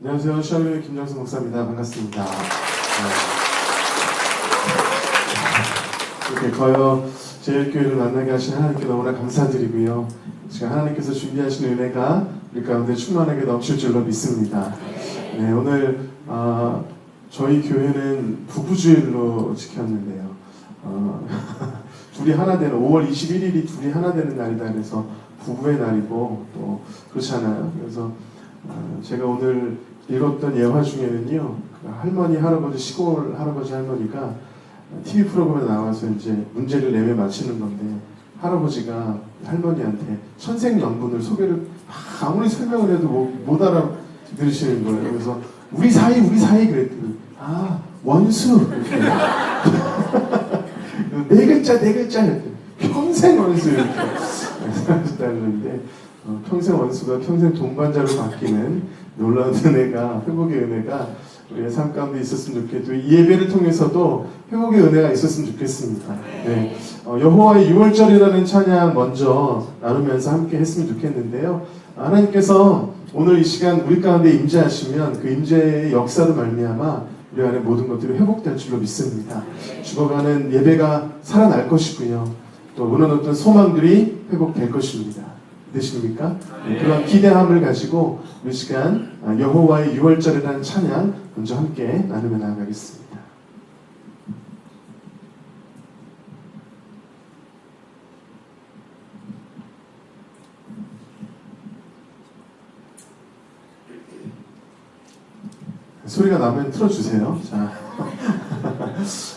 안녕하세요. 샬롬의 김정수 목사입니다. 반갑습니다. 이렇게 거여 제일교회를 만나게 하신 하나님께 너무나 감사드리고요. 지금 하나님께서 준비하신 은혜가 우리 가운데 충만하게 넘칠 줄로 믿습니다. 네, 오늘 저희 교회는 부부주일로 지켰는데요. 둘이 하나 되는 5월 21일이 둘이 하나 되는 날이다 그래서 부부의 날이고 또 그렇잖아요. 그래서 제가 오늘 읽었던 예화 중에는요, 그 할머니, 할아버지, 시골 할아버지, 할머니가 TV 프로그램에 나와서 이제 문제를 내며 맞히는 건데, 할아버지가 할머니한테 천생연분을 소개를 아무리 설명을 해도 못 알아들으시는 거예요. 그래서 우리 사이 그랬더니, 원수! 이렇게. 네 글자 이랬더니, 평생 원수! 이렇게 하셨다는데, 평생 원수가 평생 동반자로 바뀌는 놀라운 은혜가, 회복의 은혜가 우리의 삶 가운데 있었으면 좋겠고, 이 예배를 통해서도 회복의 은혜가 있었으면 좋겠습니다. 네. 여호와의 6월절이라는 찬양 먼저 나누면서 함께 했으면 좋겠는데요. 하나님께서 오늘 이 시간 우리 가운데 임재하시면 그 임재의 역사로 말미암아 우리 안에 모든 것들이 회복될 줄로 믿습니다. 죽어가는 예배가 살아날 것이고요. 또 무너졌던 소망들이 회복될 것입니다. 되십니까? 네, 그런 기대함을 가지고 이 시간 여호와의 6월절이라는 찬양 먼저 함께 나누며 나아가겠습니다. 소리가 나면 틀어주세요.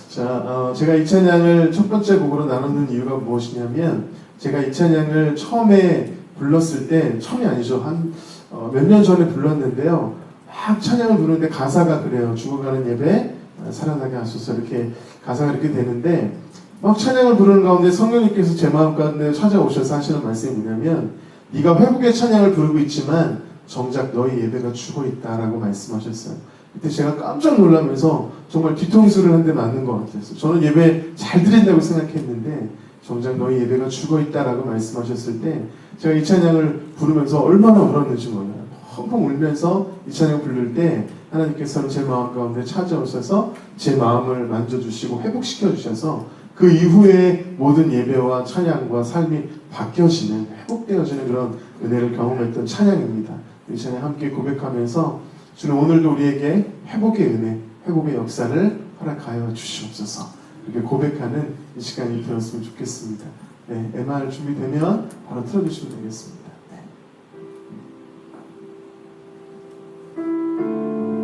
제가 이 찬양을 첫 번째 곡으로 나누는 이유가 무엇이냐면, 제가 이 찬양을 처음에 불렀을 때, 처음이 아니죠. 몇 년 전에 불렀는데요. 막 찬양을 부르는데 가사가 그래요. 죽어가는 예배, 살아나게 하소서. 이렇게 가사가 이렇게 되는데, 막 찬양을 부르는 가운데 성령님께서 제 마음 가운데 찾아오셔서 하시는 말씀이 뭐냐면, 네가 회복의 찬양을 부르고 있지만 정작 너의 예배가 죽어 있다라고 말씀하셨어요. 그때 제가 깜짝 놀라면서 정말 뒤통수를 한 대 맞는 것 같았어요. 저는 예배 잘 드린다고 생각했는데 정작 너희 예배가 죽어 있다라고 말씀하셨을 때 제가 이 찬양을 부르면서 얼마나 울었는지 몰라요. 펑펑 울면서 이 찬양을 부를 때 하나님께서는 제 마음 가운데 찾아오셔서 제 마음을 만져주시고 회복시켜 주셔서 그 이후에 모든 예배와 찬양과 삶이 바뀌어지는, 회복되어지는 그런 은혜를 경험했던 찬양입니다. 이 찬양 함께 고백하면서 주는 오늘도 우리에게 회복의 은혜, 회복의 역사를 허락하여 주시옵소서. 이렇게 고백하는 이 시간이 되었으면 좋겠습니다. 네, MR 준비되면 바로 틀어주시면 되겠습니다. 네.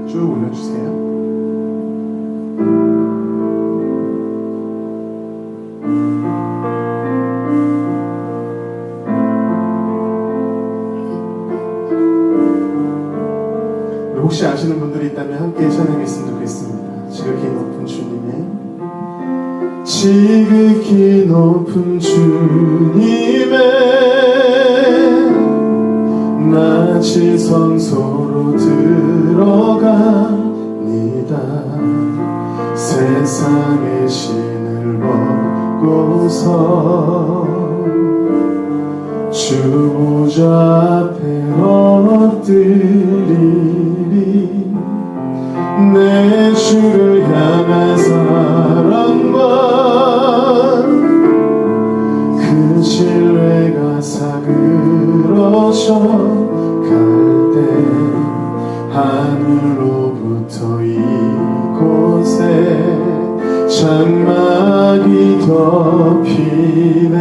쭉 올려주세요. 혹시 아시는 분들이 있다면 함께 찬양했으면 좋겠습니다. 지극히 높은 주님의, 지극히 높은 주님의 낮은 성소로 들어갑니다. 세상의 신을 벗고서 주 보좌 앞에 엎드리리. 내 주를 향한 사랑과 그 신뢰가 사그러져 갈 때 하늘로부터 이곳에 장막이 덮이네.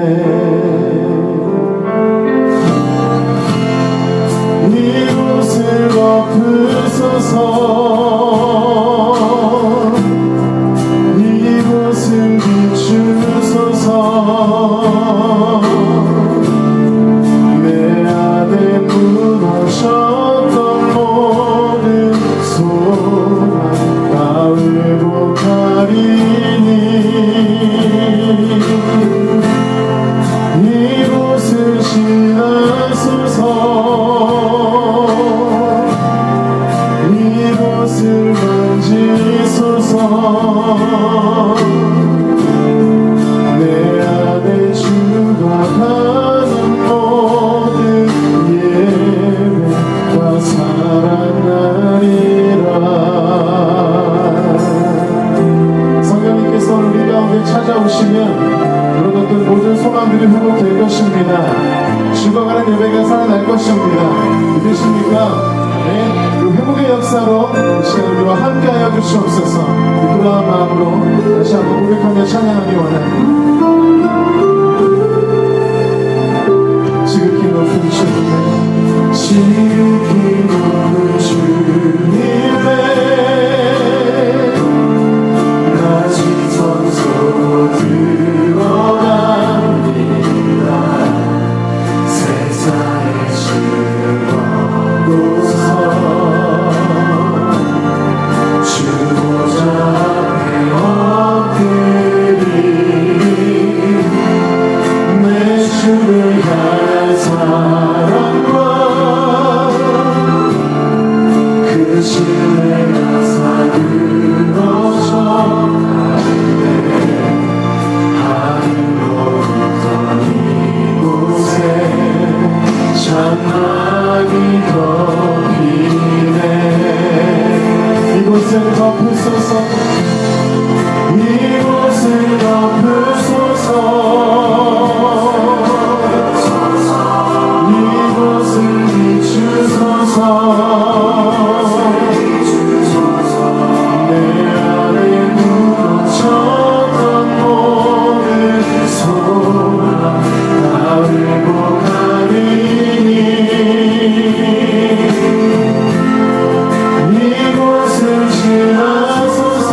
이곳을 덮으소서, 이곳을 비추소서. 내 안에 무너졌던 모든 소망 다 회복하리니. 이곳을 지나소서, 이곳을 이런 예배가 살아날 것입니다. 믿으십니까? 네, 그 회복의 역사로 이 시간 우리와 함께하여 주시옵소서. 그러한 마음으로 다시 한번 고백하며 찬양하기 원합니다. 지극히 높은 주님의 지극히 높은 주님의 낮은 성소 들어갑니다. 세상의 주를 얻고서 주 보좌 앞에 엎드리 내 주를 향한 사랑과 그 신뢰가 사그러져 하늘로부터 이곳에 찬양이 덮이네. 이곳을 덮으소서. 이곳을 덮으소서. 이곳을 비추소서. 내 안에 묻어졌던 모든 소망 다 회복하리니 이곳을 지나소서.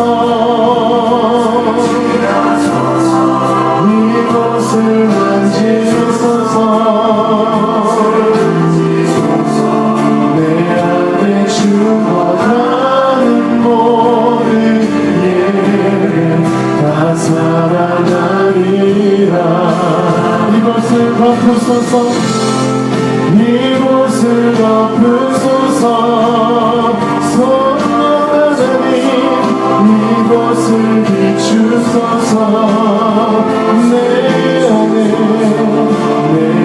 이곳을 만지소서. 내 안에 죽어가는 모든 예배 다 살아나리라. 이곳을 덮으소서. 이곳을 덮으소서. 성령하나님 이곳을 비추소서. 내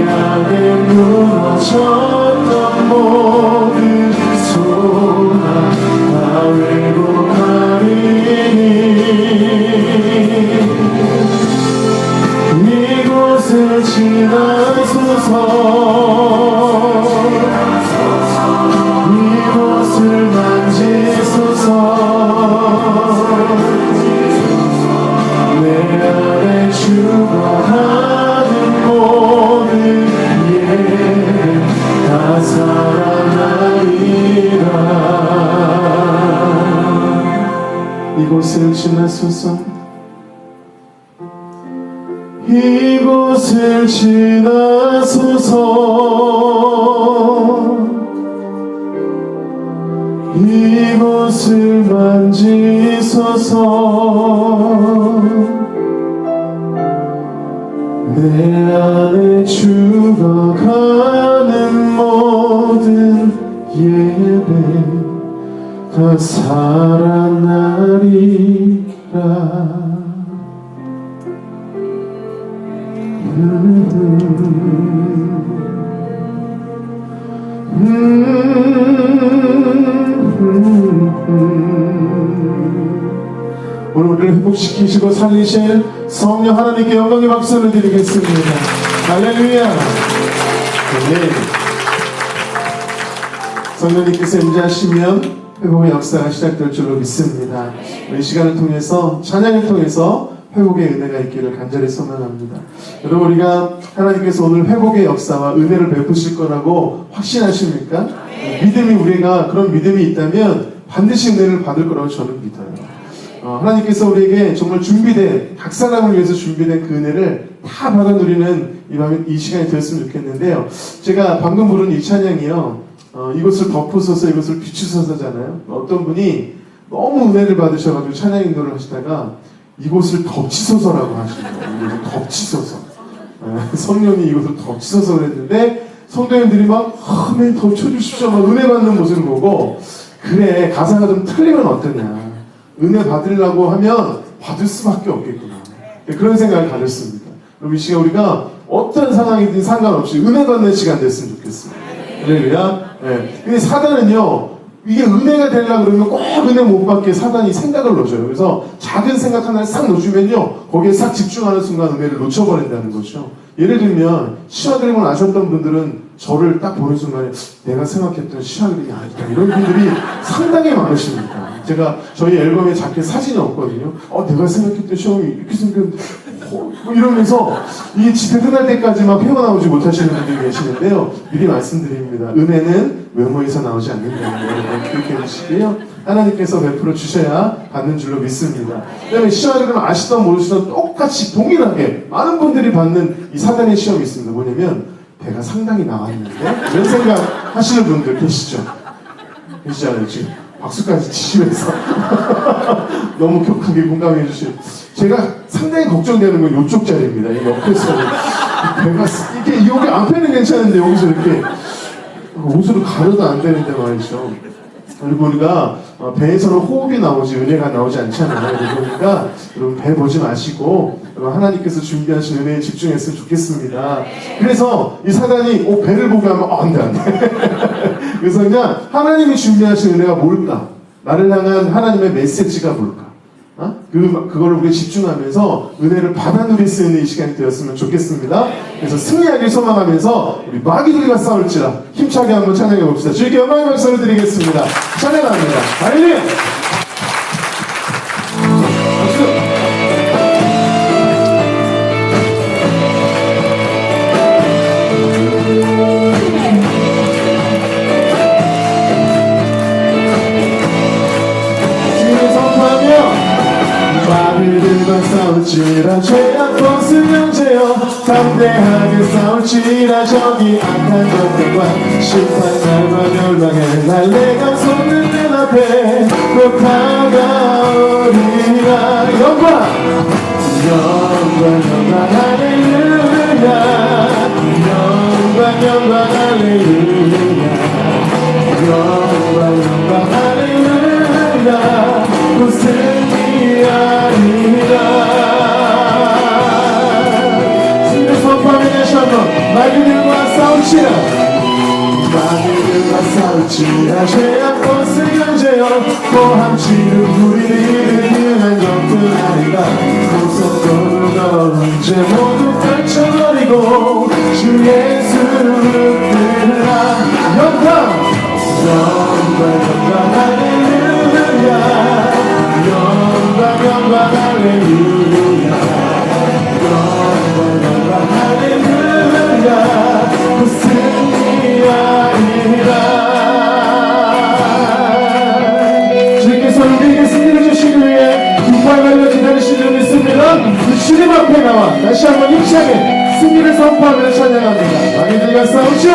안에 무너졌던 모든 소망 다 회복하리니 이곳을 지나소서. 이곳을 만지소서. 내 안에 죽어가는 모든 예 다 살아나리라. 이곳을 지나소서. 이곳을 지나소서. 이곳을 만지소서. 내 안에 죽어가는 모든 예배 다 살아나리라. 오늘 우리를 회복시키시고 살리실 성령 하나님께 영광의 박수를 드리겠습니다. 할렐루야. 네. 성령님께서 임재하시면 회복의 역사가 시작될 줄로 믿습니다. 이 시간을 통해서 찬양을 통해서 회복의 은혜가 있기를 간절히 소망합니다. 여러분, 우리가 하나님께서 오늘 회복의 역사와 은혜를 베푸실 거라고 확신하십니까? 믿음이, 우리가 그런 믿음이 있다면 반드시 은혜를 받을 거라고 저는 믿어요. 하나님께서 우리에게 정말 준비된, 각 사람을 위해서 준비된 그 은혜를 다 받아 누리는 이 시간이 되었으면 좋겠는데요. 제가 방금 부른 이 찬양이요, 이곳을 덮으소서, 이곳을 비추소서잖아요. 어떤 분이 너무 은혜를 받으셔가지고 찬양 인도를 하시다가 이곳을 덮치소서라고 하시는 거예요. 이곳을 덮치소서. 성령이 이곳을 덮치소서 그랬는데 성도님들이 막 아멘 덮쳐주십시오 막 은혜 받는 모습을 보고, 그래 가사가 좀 틀리면 어떠냐, 은혜 받으려고 하면 받을 수밖에 없겠구나, 그런 생각을 가졌습니다. 그럼 이 시간 우리가 어떤 상황이든 상관없이 은혜 받는 시간 됐으면 좋겠습니다. 할렐루야. 네. 근데 사단은요, 이게 은혜가 되려고 그러면 꼭 은혜 못 받게 사단이 생각을 넣어줘요. 그래서 작은 생각 하나를 싹 넣어주면요, 거기에 싹 집중하는 순간 은혜를 놓쳐버린다는 거죠. 예를 들면 시화그림을 아셨던 분들은 저를 딱 보는 순간에 내가 생각했던 시화그림이 아니다, 이런 분들이 상당히 많으십니다. 제가 저희 앨범에 자켓 사진이 없거든요. 내가 생각했던 시험이 이렇게 생겼는데 뭐 이러면서 이게 집에 끝날 때까지 막 헤어나오지 못하시는 분들이 계시는데요. 미리 말씀드립니다. 은혜는 외모에서 나오지 않는다는 걸 그렇게 해주시고요. 하나님께서 베풀어 주셔야 받는 줄로 믿습니다. 그 다음에 시험을 아시던 모르시던 똑같이 동일하게 많은 분들이 받는 이 사단의 시험이 있습니다. 뭐냐면 배가 상당히 나왔는데 이런 생각 하시는 분들 계시죠? 계시잖아요. 지금 박수까지 치시면서 너무 격하게 공감해 주시는, 제가 상당히 걱정되는 건 이쪽 자리입니다. 이 옆에서 배가 이게 여기 앞에는 괜찮은데 여기서 이렇게 옷으로 가려도 안 되는데 말이죠. 그리고 우리가 배에서는 호흡이 나오지 은혜가 나오지 않잖아요. 그러니까 여러분 배 보지 마시고 하나님께서 준비하신 은혜에 집중했으면 좋겠습니다. 그래서 이 사단이 배를 보게 하면 안 돼. 그래서 그냥 하나님이 준비하신 은혜가 뭘까? 나를 향한 하나님의 메시지가 뭘까? 그걸 우리가 집중하면서 은혜를 받아 누릴 수 있는 이 시간이 되었으면 좋겠습니다. 그래서 승리하길 소망하면서 우리 마귀들과 싸울지라 힘차게 한번 찬양해 봅시다. 주님께 영광의 박수를 드리겠습니다. 찬양합니다. 할렐루야! 마귀들과 싸울지라 죄악 벗은 형제여, 담대하게 싸울지라 저기 악한 적들과 심판날과 멸망의 날 내가 솟는 내 앞에 곧 다가오리라. 영광 할렐루야, 영광 할렐루야, 영광 할렐루야, 곧 승리하리라. 승리 선포하며 다시 한번 마귀들과 싸울지라, 마귀들과 싸울지라 죄악 벗은 형제여, 고함치는 우리를 능한 적들 아니다. 고속도로가 언제 모두 떨쳐버리고 주 예수를 부르라. 영광 할렐루야, 영광 할렐루야, 영광 할렐루야, 곧 승리하리라. 주님께서 우리에게 승리를 주시기 위해 기뻐 말려 기다리시는 줄 믿습니다. 주님 앞에 나와 다시 한번 힘차게 승리를 선포하며 찬양합니다. 마귀들과 싸우자,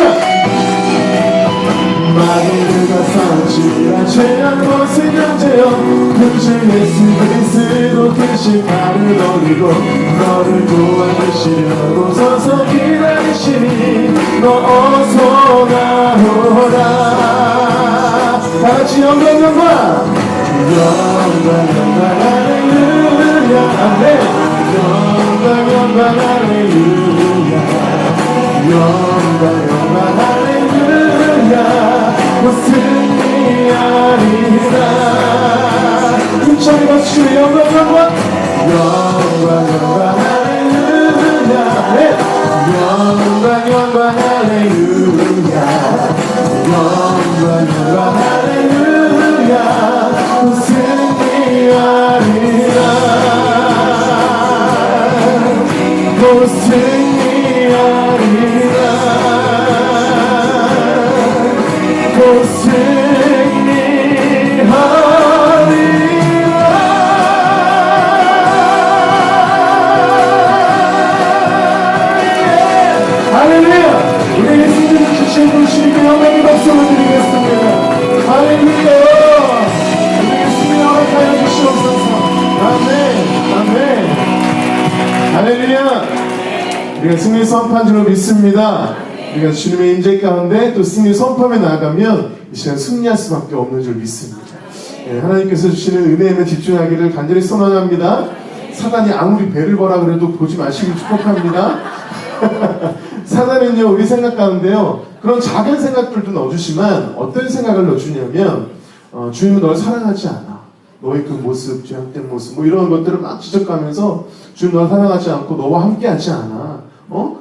마귀들과 싸우지라 죄악 벗은 형제여, 금주 예수 그리스도 크신 나를 어리고 너를 도와주시려고 서서 기다리시니 너 어서 나오라. 다같이 영광 할렐루야, 아멘. 영광 할렐루야, 영광 할렐루야, 곧 승리하리라. 힘차게 박수치며 영광 할렐루야, 네. 영광 할렐루야, 영광 할렐루야, 곧 승리하리라. 곧 승리하리라. 곧 승리하리라. 할렐루야! 우리에게 승리를 주신 분이시니까 영광의 박수를 드리겠습니다. 할렐루야! 우리에게 승리 허락하여 주시옵소서. 아멘, 아멘. 할렐루야! 우리가 승리 선포한 줄로 믿습니다. 우리가 주님의 임재 가운데 또 승리 선포하며 나아가면 이 시간 승리할 수밖에 없는 줄 믿습니다. 하나님께서 주시는 은혜에 집중하기를 간절히 소망합니다. 사단이 아무리 배를 보라 그래도 보지 마시길 축복합니다. 사단은요, 우리 생각 가운데요, 그런 작은 생각들도 넣어주시면 어떤 생각을 넣어주냐면 주님은 널 사랑하지 않아. 너의 그 모습, 죄악된 모습 뭐 이런 것들을 막 지적하면서 주님 널 사랑하지 않고 너와 함께하지 않아.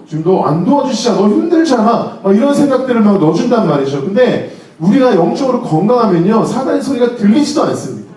주님 너 안 도와주시잖아. 너 힘들잖아. 막 이런 생각들을 막 넣어준단 말이죠. 근데 우리가 영적으로 건강하면요 사단의 소리가 들리지도 않습니다.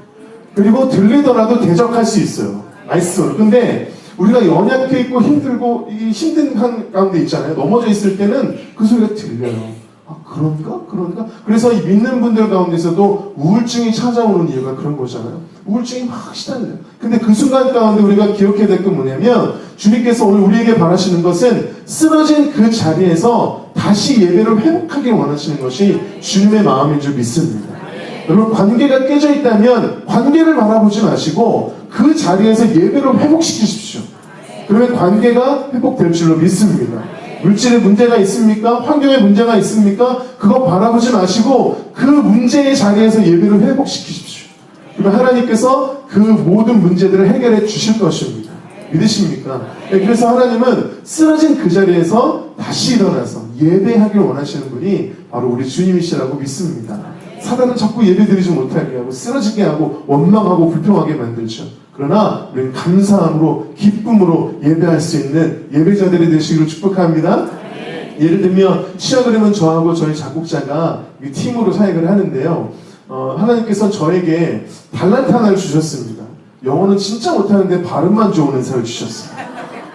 그리고 들리더라도 대적할 수 있어요. 나이스. 근데 우리가 연약해 있고 힘들고 이 힘든 가운데 있잖아요. 넘어져 있을 때는 그 소리가 들려요. 아, 그런가? 그래서 이 믿는 분들 가운데서도 우울증이 찾아오는 이유가 그런 거잖아요. 우울증이 막 시달려요. 근데 그 순간 가운데 우리가 기억해야 될 건 뭐냐면 주님께서 오늘 우리에게 바라시는 것은 쓰러진 그 자리에서 다시 예배를 회복하길 원하시는 것이 주님의 마음인 줄 믿습니다. 여러분 관계가 깨져 있다면 관계를 바라보지 마시고 그 자리에서 예배를 회복시키십시오. 그러면 관계가 회복될 줄로 믿습니다. 물질에 문제가 있습니까? 환경에 문제가 있습니까? 그거 바라보지 마시고 그 문제의 자리에서 예배를 회복시키십시오. 그러면 하나님께서 그 모든 문제들을 해결해 주실 것입니다. 믿으십니까? 그래서 하나님은 쓰러진 그 자리에서 다시 일어나서 예배하길 원하시는 분이 바로 우리 주님이시라고 믿습니다. 사단은 자꾸 예배드리지 못하게 하고 쓰러지게 하고 원망하고 불평하게 만들죠. 그러나 우리는 감사함으로 기쁨으로 예배할 수 있는 예배자들이 되시기를 축복합니다. 예를 들면 시작을 저하고 저희 작곡자가 팀으로 사역을 하는데요. 하나님께서 저에게 달란트 하나를 주셨습니다. 영어는 진짜 못하는데 발음만 좋은 은사를 주셨어요.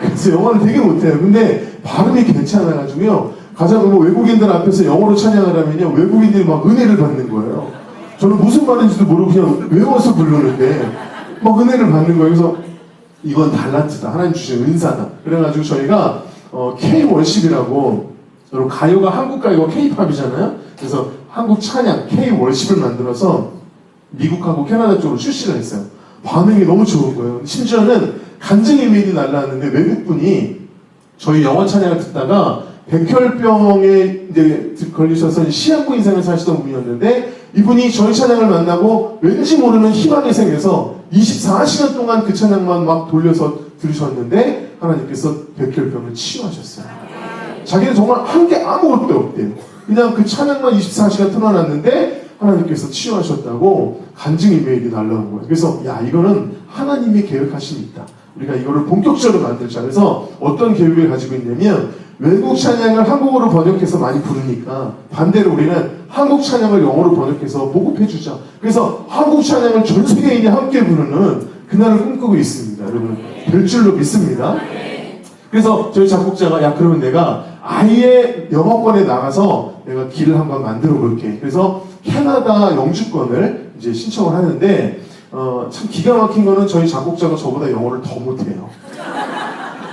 그래서 영어를 되게 못해요. 근데 발음이 괜찮아가지고요. 가장 외국인들 앞에서 영어로 찬양을 하면요. 외국인들이 막 은혜를 받는 거예요. 저는 무슨 말인지도 모르고 그냥 외워서 부르는데 막 은혜를 받는 거예요. 그래서 이건 달란트다. 하나님 주신 은사다. 그래가지고 저희가 K-월십이라고 여러분 가요가 한국 가요가 K-팝이잖아요. 그래서 한국 찬양 K-월십을 만들어서 미국하고 캐나다 쪽으로 출시를 했어요. 반응이 너무 좋은 거예요. 심지어는 간증 이메일이 날라왔는데 외국분이 저희 영어 찬양을 듣다가 백혈병에 이제 걸리셔서 시한부 인생을 사시던 분이었는데 이분이 저희 찬양을 만나고 왠지 모르는 희망이 생겨서 24시간 동안 그 찬양만 막 돌려서 들으셨는데 하나님께서 백혈병을 치유하셨어요. 자기는 정말 한 게 아무것도 없대요. 그냥 그 찬양만 24시간 틀어놨는데 하나님께서 치유하셨다고 간증 이메일이 날라온 거예요. 그래서 야 이거는 하나님이 계획하심이 있다. 우리가 이거를 본격적으로 만들자. 그래서 어떤 계획을 가지고 있냐면 외국 찬양을 한국어로 번역해서 많이 부르니까 반대로 우리는 한국 찬양을 영어로 번역해서 보급해주자. 그래서 한국 찬양을 전 세계인이 함께 부르는 그날을 꿈꾸고 있습니다. 여러분 될 줄로 믿습니다. 그래서 저희 작곡자가 야 그러면 내가 아예 영어권에 나가서 내가 길을 한번 만들어 볼게. 그래서 캐나다 영주권을 이제 신청을 하는데 참 기가 막힌 거는 저희 작곡자가 저보다 영어를 더 못해요.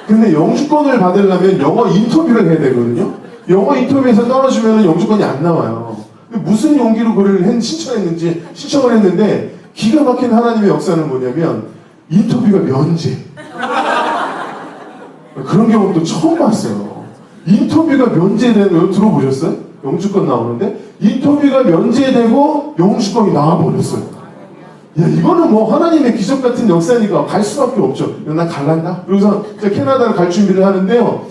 근데 영주권을 받으려면 영어 인터뷰를 해야 되거든요. 영어 인터뷰에서 떨어지면 영주권이 안 나와요. 무슨 용기로 그를 신청을 했는데 기가 막힌 하나님의 역사는 뭐냐면 인터뷰가 면제. 그런 경우도 처음 봤어요. 인터뷰가 면제되는 거 들어보셨어요? 영주권 나오는데 인터뷰가 면제되고 영주권이 나와버렸어요. 야 이거는 뭐 하나님의 기적 같은 역사니까 갈 수밖에 없죠. 나 갈란다. 그래서 캐나다를 갈 준비를 하는데요.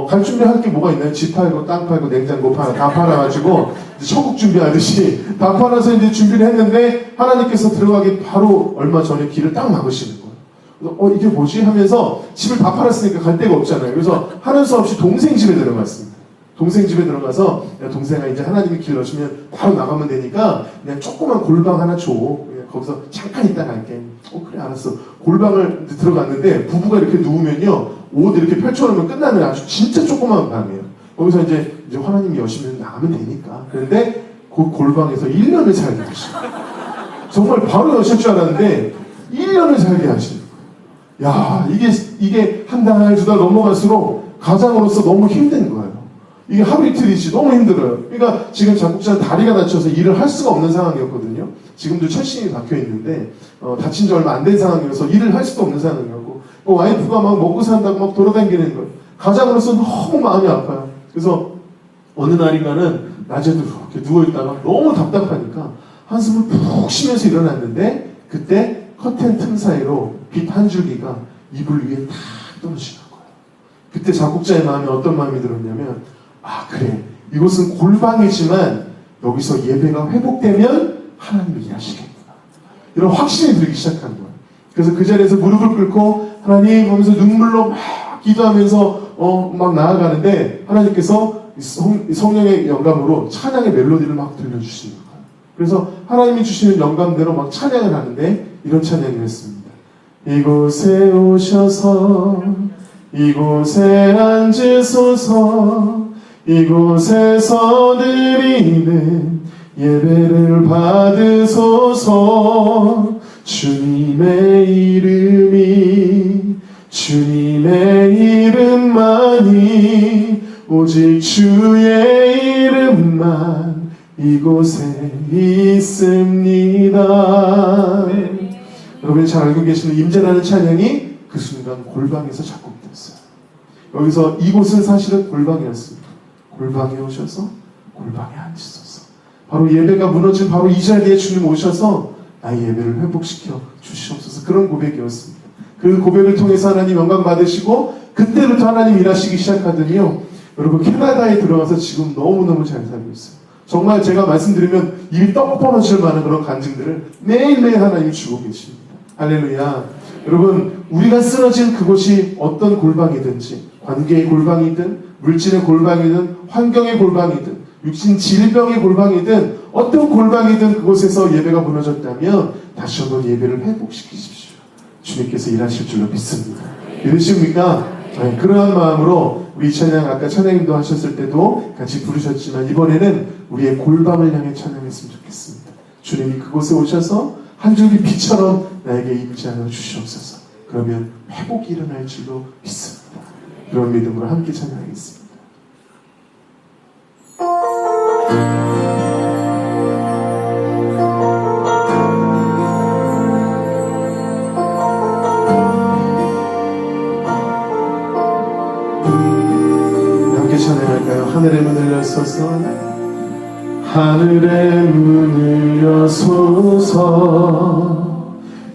갈 준비할 게 뭐가 있나요? 집 팔고 땅 팔고 냉장고 팔아 다 팔아가지고 천국 준비하듯이 다 팔아서 이제 준비를 했는데 하나님께서 들어가기 바로 얼마 전에 길을 딱 막으시는 거예요. 이게 뭐지? 하면서 집을 다 팔았으니까 갈 데가 없잖아요. 그래서 하는 수 없이 동생 집에 들어갔습니다. 동생 집에 들어가서 야 동생아 이제 하나님이 길 넣으시면 바로 나가면 되니까 그냥 조그만 골방 하나 줘. 거기서 잠깐 있다 갈게. 그래 알았어. 골방을 들어갔는데 부부가 이렇게 누우면요 옷 이렇게 펼쳐놓으면 끝나는 아주 진짜 조그만 방이에요. 거기서 이제 하나님이 여시면 나가면 되니까. 그런데 그 골방에서 1년을 살게 하시고 정말 바로 여실 줄 알았는데 1년을 살게 하시는 거예요. 야 이게 한 달 두 달 넘어갈수록 가장으로서 너무 힘든 거예요. 이게 하루 이틀이지 너무 힘들어요. 그러니까 지금 작곡자는 다리가 다쳐서 일을 할 수가 없는 상황이었거든요. 지금도 철심이 박혀 있는데 다친 지 얼마 안 된 상황이어서 일을 할 수도 없는 상황이었고 와이프가 막 먹고 산다고 막 돌아다니는 거예요. 가장으로서 너무 마음이 아파요. 그래서 어느 날인가는 낮에도 이렇게 누워있다가 너무 답답하니까 한숨을 푹 쉬면서 일어났는데 그때 커튼 틈 사이로 빛 한 줄기가 이불 위에 탁 떨어지는 거예요. 그때 작곡자의 마음에 어떤 마음이 들었냐면 아 그래 이곳은 골방이지만 여기서 예배가 회복되면 하나님이 일하시겠구나. 이런 확신이 들기 시작한 거예요. 그래서 그 자리에서 무릎을 꿇고 하나님 하면서 눈물로 막 기도하면서 막 나아가는데 하나님께서 성령의 영감으로 찬양의 멜로디를 막 들려주시는 거예요. 그래서 하나님이 주시는 영감대로 막 찬양을 하는데 이런 찬양이었습니다. 이곳에 오셔서 이곳에 앉으소서 이곳에서 드리는 예배를 받으소서 주님의 이름만이 오직 주의 이름만 이곳에 있습니다. 여러분이 잘 알고 계시는 임재라는 찬양이 그 순간 골방에서 작곡됐어요. 여기서 이곳은 사실은 골방이었습니다. 골방에 오셔서 골방에 앉으소서. 바로 예배가 무너진 바로 이 자리에 주님 오셔서 나의 예배를 회복시켜 주시옵소서. 그런 고백이었습니다. 그 고백을 통해서 하나님 영광 받으시고 그때부터 하나님 일하시기 시작하더니요. 여러분 캐나다에 들어가서 지금 너무너무 잘 살고 있어요. 정말 제가 말씀드리면 입이 떡 벌어질 만한 그런 간증들을 매일매일 하나님 주고 계십니다. 할렐루야. 여러분 우리가 쓰러진 그곳이 어떤 골방이든지 관계의 골방이든 물질의 골방이든 환경의 골방이든 육신 질병의 골방이든 어떤 골방이든 그곳에서 예배가 무너졌다면 다시 한번 예배를 회복시키십시오. 주님께서 일하실 줄로 믿습니다. 믿으십니까? 네, 그러한 마음으로 우리 찬양 아까 찬양님도 하셨을 때도 같이 부르셨지만 이번에는 우리의 골방을 향해 찬양했으면 좋겠습니다. 주님이 그곳에 오셔서 한 줄기 빛처럼 나에게 임재하여 주시옵소서. 그러면 회복이 일어날 줄로 믿습니다. 그런 믿음으로 함께 찬양하겠습니다. 함께 찬양할까요? 하늘의 문을 여소서 하늘의 문을 여소서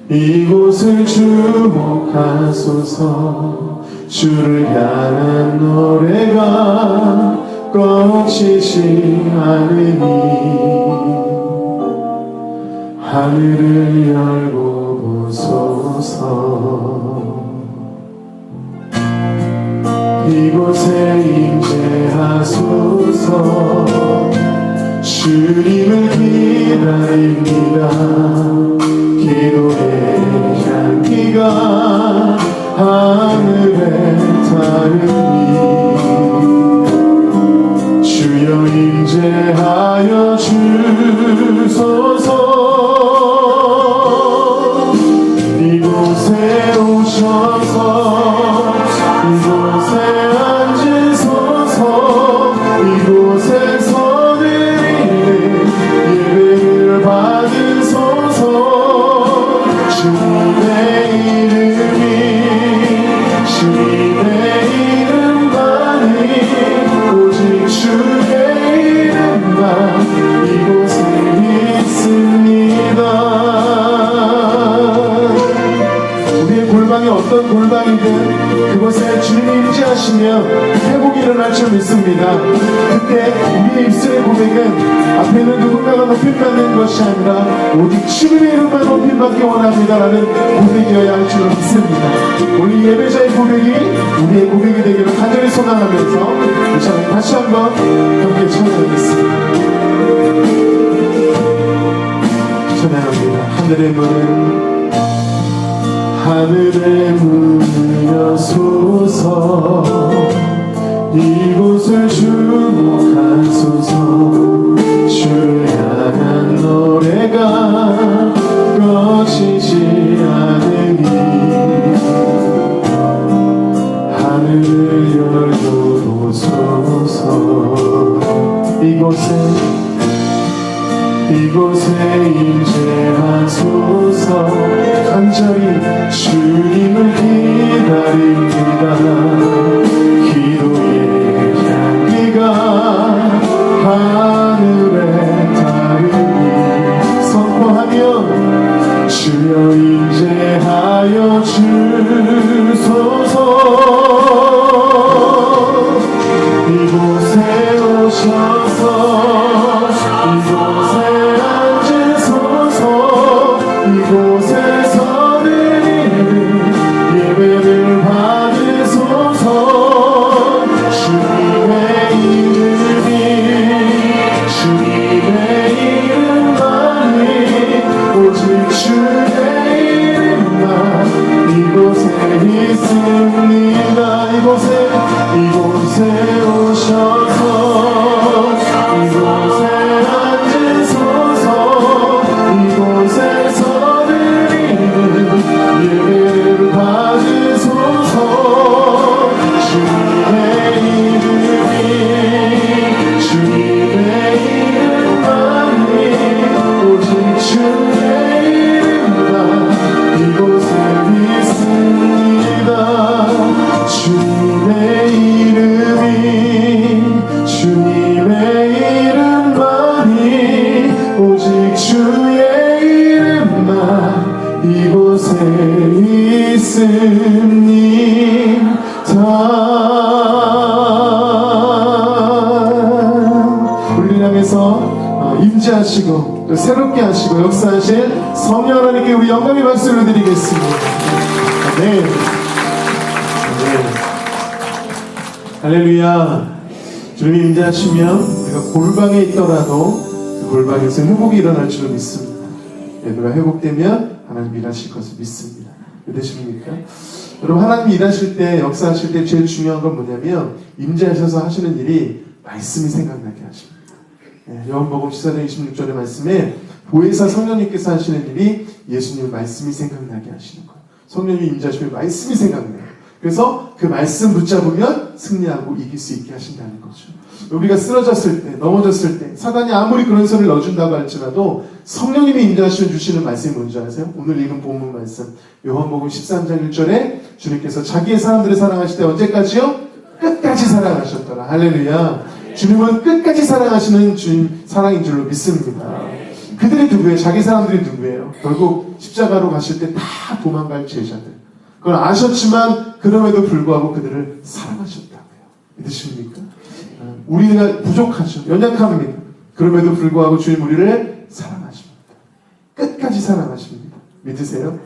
이곳을 주목하소서 주를 향한 노래가 꺼지지 않으니 하늘을 열고 보소서 이곳에 임재하소서 주님을 기다립니다 기도의 향기가 하늘에 닿으니 주여 임재하여 주소서 이곳에 오셔서 이곳에 앉으소서 이곳에서 드리는 예배를 받으소서 주님의 이름만이 오직 주의 이름만 이곳에 있습니다. 우리의 골방이 어떤 골방이든 그곳에 주님이 임재하시며 회복이 일어날 줄 믿습니다. 그때 우리의 입술의 고백은 앞에 있는 누군가가 높임받는 것이 아니라 오직 주님의 이름만 높임받기 원합니다라는 고백이어야 할 줄로 믿습니다. 우리 예배자의 고백이 우리의 고백이 되기를 간절히 소망하면서 이 찬양 다시 한번 함께 찬양하겠습니다. 찬양합니다. 하늘의 문을 여소서 이곳을 주목하소서 주를 향한 노래가 꺼지지 않으니 하늘을 열고 보소서 이곳에 임재하소서 간절히 주님을 기다립니다 기도의 향기가 하늘에 닿으니 선포하며 주여 임재하여 주소서 이곳에 오셔 있습니다. 우리를 향해서 임재하시고 또 새롭게 하시고 역사하실 성령 하나님께 우리 영광의 박수를 드리겠습니다. 네. 할렐루야. 주님이 임재하시면 우리가 골방에 있더라도 그 골방에서 회복이 일어날 줄 믿습니다. 예배가 회복되면 하나님 일하실 것을 믿습니다. 믿으십니까? 여러분, 하나님이 일하실 때, 역사하실 때 제일 중요한 건 뭐냐면 임재하셔서 하시는 일이 말씀이 생각나게 하십니다. 요한복음 14장 26절의 말씀에 보혜사 성령님께서 하시는 일이 예수님의 말씀이 생각나게 하시는 거예요. 성령님이 임재하시면 말씀이 생각나요. 그래서 그 말씀 붙잡으면 승리하고 이길 수 있게 하신다는 거죠. 우리가 쓰러졌을 때, 넘어졌을 때, 사단이 아무리 그런 소리를 넣어준다고 할지라도 성령님이 임재하시면 주시는 말씀이 뭔지 아세요? 오늘 읽은 본문 말씀 요한복음 13장 1절에 주님께서 자기의 사람들을 사랑하실 때 언제까지요? 끝까지 사랑하셨더라. 할렐루야. 주님은 끝까지 사랑하시는 주님 사랑인 줄로 믿습니다. 그들이 누구예요? 자기 사람들이 누구예요? 결국 십자가로 가실 때 다 도망갈 제자들. 그걸 아셨지만 그럼에도 불구하고 그들을 사랑하셨다고요. 믿으십니까? 우리가 부족하죠. 연약합니다. 그럼에도 불구하고 주님 우리를 사랑하십니다. 끝까지 사랑하십니다. 믿으세요?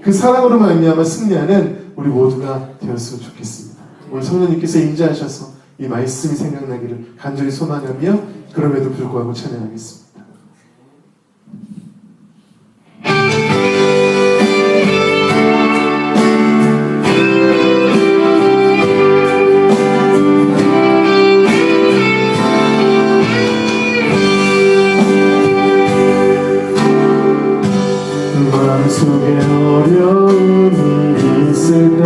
그 사랑으로 말미암아 승리하는 우리 모두가 되었으면 좋겠습니다. 오늘 성령님께서 임재하셔서 이 말씀이 생각나기를 간절히 소망하며 그럼에도 불구하고 찬양하겠습니다. 마음속에 어려움이 있을 때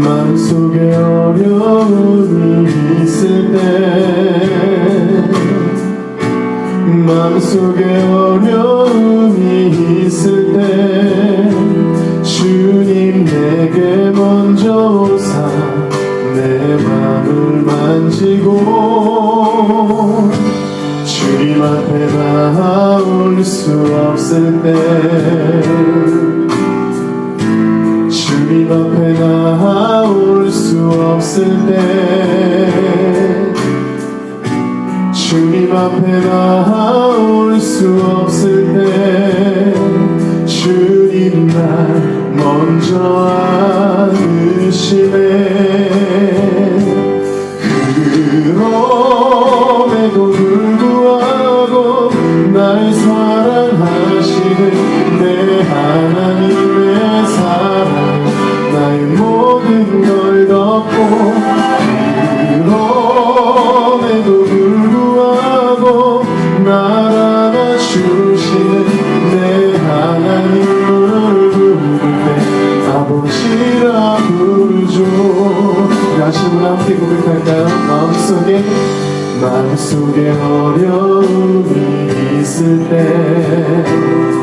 마음속에 어려움이 있을 때 마음속에 어려움이 있을 때 주님 내게 먼저 오사 내 맘을 만지고 주님 앞에 나올 수 없을 때 주님 앞에 나올 수 없을 때 주님 앞에 나올 수 없을 때 주님 날 먼저 안으시네. 그럼에도 불구하고 날 사랑하시는 내 하나님의 사랑 나의 모든 걸 덮고 그럼에도 불구하고 날 안아주시는 내 하나님을 부를 때 아버지라 부르죠. 다시금 함께 고백할까요? 마음속에 어려움이 있을 때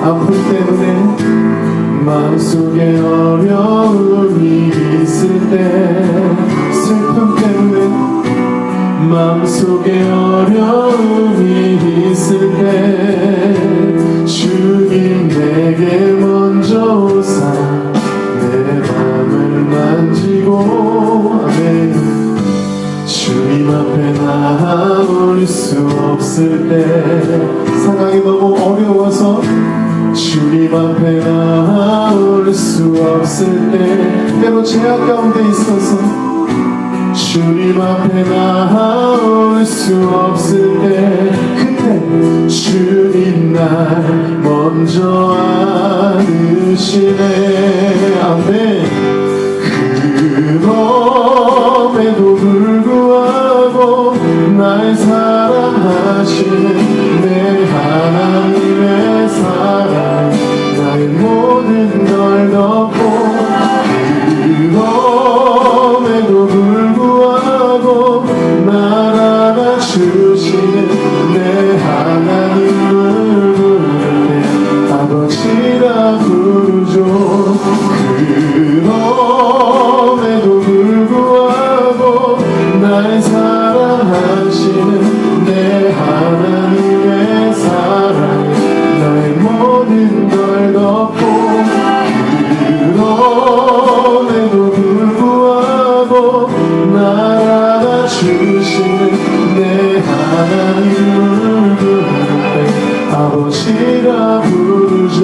아픔 때문에 마음속에 어려움이 있을 때 슬픔 때문에 마음속에 어려움이 있을 때 주님 내게 먼저 오사 내 맘을 만지고 아멘. 주님 앞에 나올 수 없을 때 상황이 너무 어려워서 주님 앞에 나올 수 없을 때 때로 제약 가운데 있어서 주님 앞에 나올 수 없을 때 그때 주님 날 먼저 안으시네. 아멘. 그럼에도 불구하고 날 사랑하시는 내 하나님의 사랑 나의 모든 걸 덮고 그럼에도 불구하고 날 안아주시는 내 하나님을 부를 때 아버지라 부르죠. 그럼에도 불구하고 날 사랑하시는 내 하나님의 사랑 나의 모든 걸 덮고 사랑하시는 내 하나님을 부를 때 아버지라 부르죠.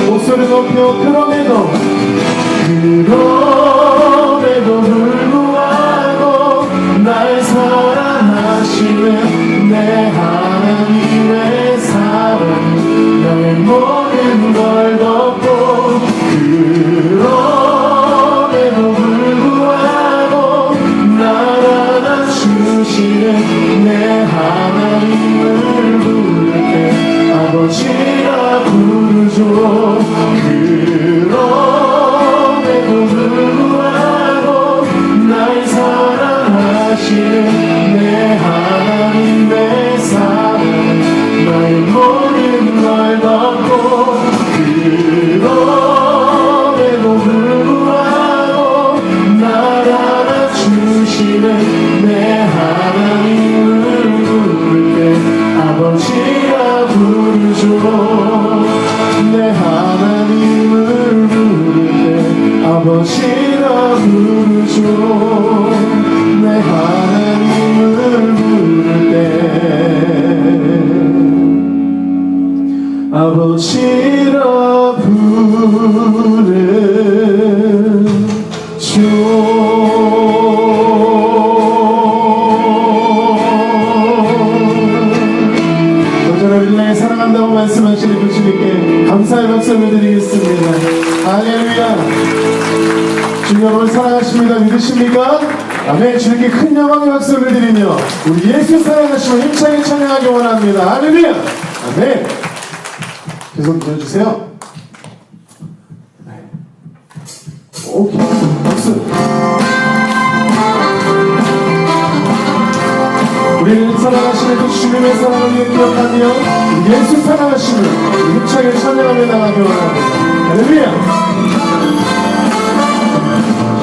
목소리 높여 그럼에도 불구하고 날 사랑하시는 내 하나님의 사랑 나의 모든 걸 덮고 그럼에도 불구하고 날 안아주시는 내 하나님을 부를 때 아버지라 부르죠. 그럼에도 불구하고 날 사랑하시는 내 하나님의 사랑 나의 모든 걸 덮고 그럼에도 불구하고 날 안아주시는 내 하나님을 부를 때 아버지라 부르죠. 내 하나님을 부를 때 아버지라 부르죠. 내 하나님을 부를 때 아버지라 사랑한다고 말씀하시는 그 주님께 감사의 박수를 드리겠습니다. 할렐루야. 주님 여러분 사랑하십니다. 믿으십니까? 아멘. 주님께 큰 영광의 박수를 드리며 우리 예수 사랑하시며 힘차게 찬양하기 원합니다. 할렐루야. 아멘. 계속 들어주세요. 오케이. 박수. 우리를 사랑하시는 그 주님의 사랑을 위해 기억하며 예수 사랑하시는 힘차게 찬양하며 나가기 원합니다. 할렐루야.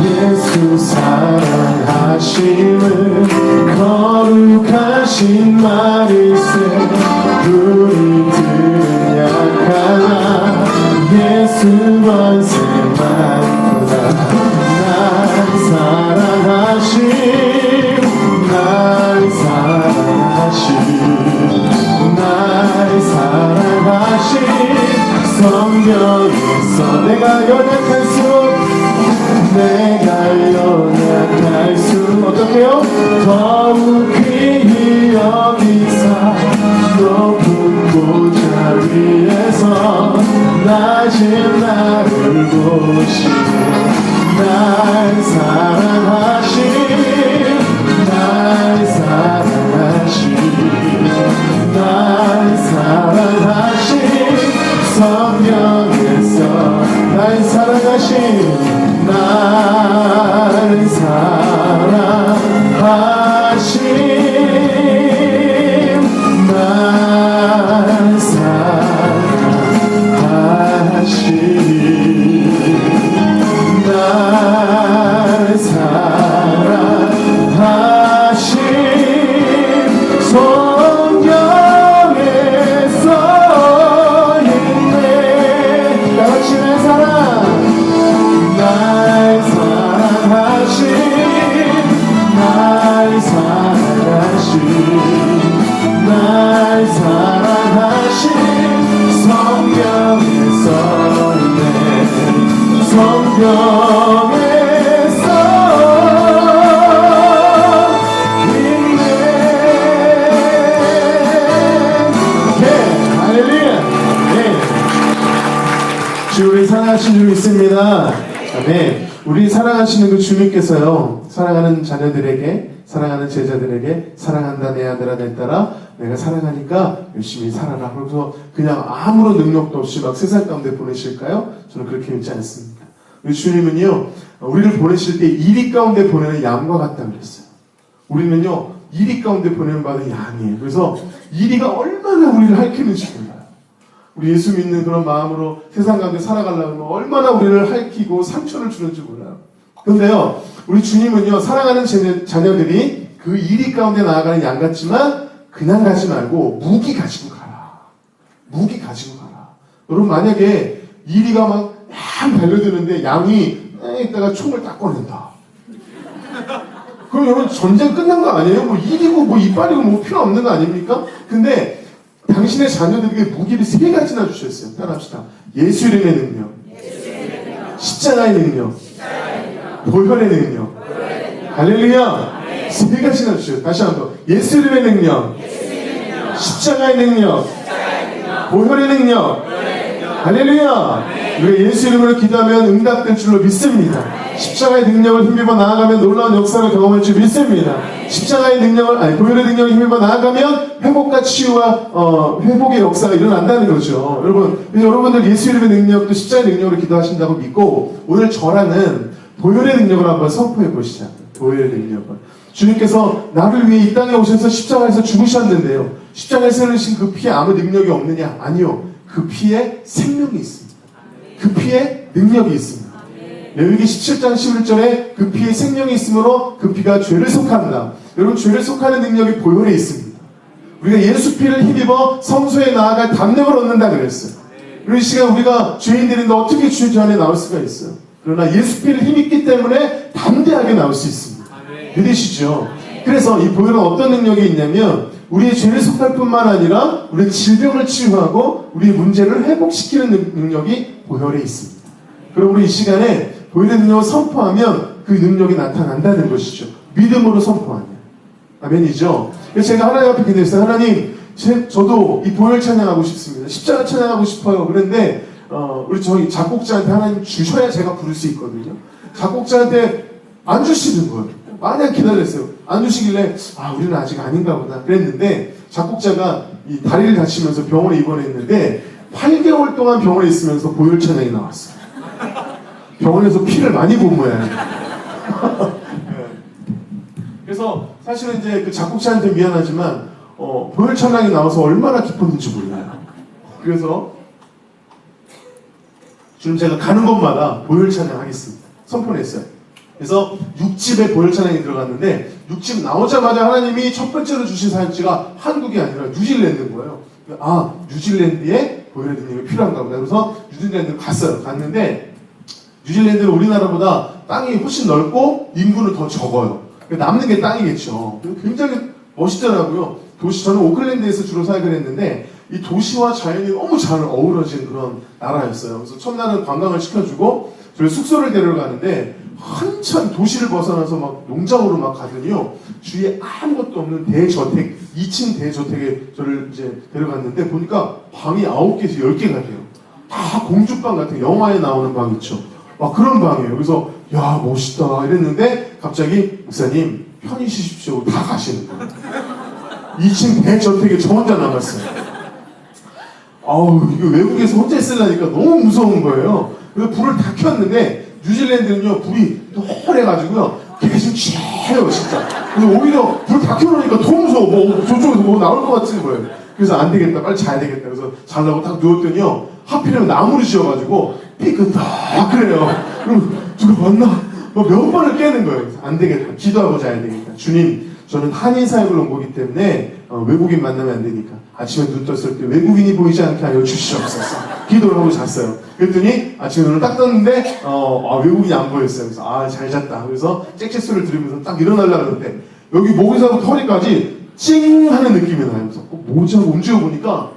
예수 사랑하심은 거룩하신 말일세 우리 들은 약하나 예수 권세 많구나. 날 사랑하심 날 사랑하신 성경에서 내가 연약할수록 어떻게요? 더욱 귀히 여기사 높은 보좌 위에서 낮은 나를 보시네. 날 사랑하신 성령에서 날 사랑하신 날 사랑하신 우리 사랑하시는 주 있습니다. 아멘. 우리 사랑하시는 그 주님께서요, 사랑하는 자녀들에게, 사랑하는 제자들에게 사랑한다 내 아들아 내 딸아 내가 사랑하니까 열심히 살아라. 그래서 그냥 아무런 능력도 없이 막 세상 가운데 보내실까요? 저는 그렇게 믿지 않습니다. 우리 주님은요, 우리를 보내실 때 이리 가운데 보내는 양과 같다 그랬어요. 우리는요, 이리 가운데 보내는 바는 양이에요. 그래서 이리가 얼마나 우리를 핥히는지 몰라요. 우리 예수 믿는 그런 마음으로 세상 가운데 살아가려면 얼마나 우리를 핥히고 상처를 주는지 몰라요. 그런데요, 우리 주님은요, 사랑하는 자녀들이 그 이리 가운데 나아가는 양 같지만 그냥 가지 말고 무기 가지고 가라. 무기 가지고 가라. 여러분, 만약에 이리가 막 달려드는데 양이 있다가 총을 딱 꺼낸다. 그럼 여러분 전쟁 끝난 거 아니에요? 뭐 일이고 뭐 이빨이고 뭐 필요 없는 거 아닙니까? 근데 당신의 자녀들에게 무기를 3가지나 주셨어요. 따라합시다. 예수 이름의 능력, 십자가의 능력, 보혈의 능력. 할렐루야. 3가지나 주셨어요. 다시 한번. 예수 이름의 능력, 십자가의 능력, 보혈의 능력. 할렐루야. 우리가 예수 이름으로 기도하면 응답될 줄로 믿습니다. 십자가의 능력을 힘입어 나아가면 놀라운 역사를 경험할 줄 믿습니다. 십자가의 능력을, 보혈의 능력을 힘입어 나아가면 회복과 치유와 회복의 역사가 일어난다는 거죠. 여러분들 예수 이름의 능력도 십자가의 능력으로 기도하신다고 믿고, 오늘 저랑은 보혈의 능력을 한번 선포해 보시자. 보혈의 능력을. 주님께서 나를 위해 이 땅에 오셔서 십자가에서 죽으셨는데요. 십자가에서 흘리신 그 피에 아무 능력이 없느냐? 아니요. 그 피에 생명이 있습니다. 그 피에 능력이 있습니다. 레위기 17장 11절에 그 피에 생명이 있으므로 그 피가 죄를 속한다. 여러분, 죄를 속하는 능력이 보혈에 있습니다. 우리가 예수 피를 힘입어 성소에 나아갈 담력을 얻는다 그랬어요. 그리고 이 시간 우리가 죄인들인데 어떻게 주님 안에 나올 수가 있어요? 그러나 예수 피를 힘입기 때문에 담대하게 나올 수 있습니다. 믿으시죠? 그래서 이 보혈은 어떤 능력이 있냐면 우리의 죄를 속할 뿐만 아니라 우리의 질병을 치유하고 우리의 문제를 회복시키는 능력이 보혈에 있습니다. 그럼 우리 이 시간에 보혈의 능력을 선포하면 그 능력이 나타난다는 것이죠. 믿음으로 선포하면. 아멘이죠? 그래서 제가 하나님 앞에 기도했어요. 하나님, 저도 이 보혈 찬양하고 싶습니다. 십자가 찬양하고 싶어요. 그런데 우리 저희 작곡자한테 하나님 주셔야 제가 부를 수 있거든요. 작곡자한테 안 주시는 거예요. 마냥 기다렸어요. 안 주시길래 우리는 아직 아닌가 보다 그랬는데, 작곡자가 이 다리를 다치면서 병원에 입원했는데 8개월 동안 병원에 있으면서 보혈 찬양이 나왔어요. 병원에서 피를 많이 본 모양이에요. 그래서 사실은 이제 그 작곡자한테 미안하지만 보혈 찬양이 나와서 얼마나 기뻤는지 몰라요. 그래서 지금 제가 가는 곳마다 보혈 찬양 하겠습니다. 선포했어요. 그래서 6집에 보혈 찬양이 들어갔는데 6집 나오자마자 하나님이 첫 번째로 주신 사역지가 한국이 아니라 뉴질랜드인 거예요. 뉴질랜드에 보혈의 능력이 필요한가 보다. 그래서 뉴질랜드를 갔어요. 갔는데 뉴질랜드는 우리나라보다 땅이 훨씬 넓고 인구는 더 적어요. 남는 게 땅이겠죠. 굉장히 멋있더라고요. 저는 오클랜드에서 주로 사역을 했는데 이 도시와 자연이 너무 잘 어우러진 그런 나라였어요. 그래서 첫날은 관광을 시켜주고 저희 숙소를 데려가는데 한참 도시를 벗어나서 막 농장으로 막 가더니요, 주위에 아무것도 없는 대저택, 2층 대저택에 저를 이제 데려갔는데 보니까 방이 9개에서 10개가 돼요. 다 공주방 같은 영화에 나오는 방 있죠. 막 그런 방이에요. 그래서 야, 멋있다 이랬는데 갑자기 목사님 편히 쉬십시오. 다 가시는 거예요. 2층 대저택에 저 혼자 남았어요. 이거 외국에서 혼자 있으려니까 너무 무서운 거예요. 그래서 불을 다 켰는데 뉴질랜드는요, 불이 노래가지고요, 계속 쬐요, 진짜. 근데 오히려 불 다 켜놓으니까 더 무서워. 저쪽에서 뭐 나올 것 같은 거예요. 그래서 안 되겠다, 빨리 자야 되겠다. 그래서 자려고 딱 누웠더니요, 하필이면 나무를 씌워가지고, 삐끗하그래요. 그럼 누가 왔나? 몇 번을 깨는 거예요. 안 되겠다. 기도하고 자야 되겠다. 주님, 저는 한인 사역을 온 거기 때문에 외국인 만나면 안 되니까 아침에 눈 떴을 때 외국인이 보이지 않게 하여 주시옵소서. 기도를 하고 잤어요. 그랬더니 아침에 눈을 딱 떴는데 외국인이 안 보였어요. 그래서 잘 잤다. 그래서 짹짹 소리를 들으면서 딱 일어나려고 하는데 여기 목에서부터 허리까지 찡 하는 느낌이 나요. 그래서 뭐지 하고 움직여보니까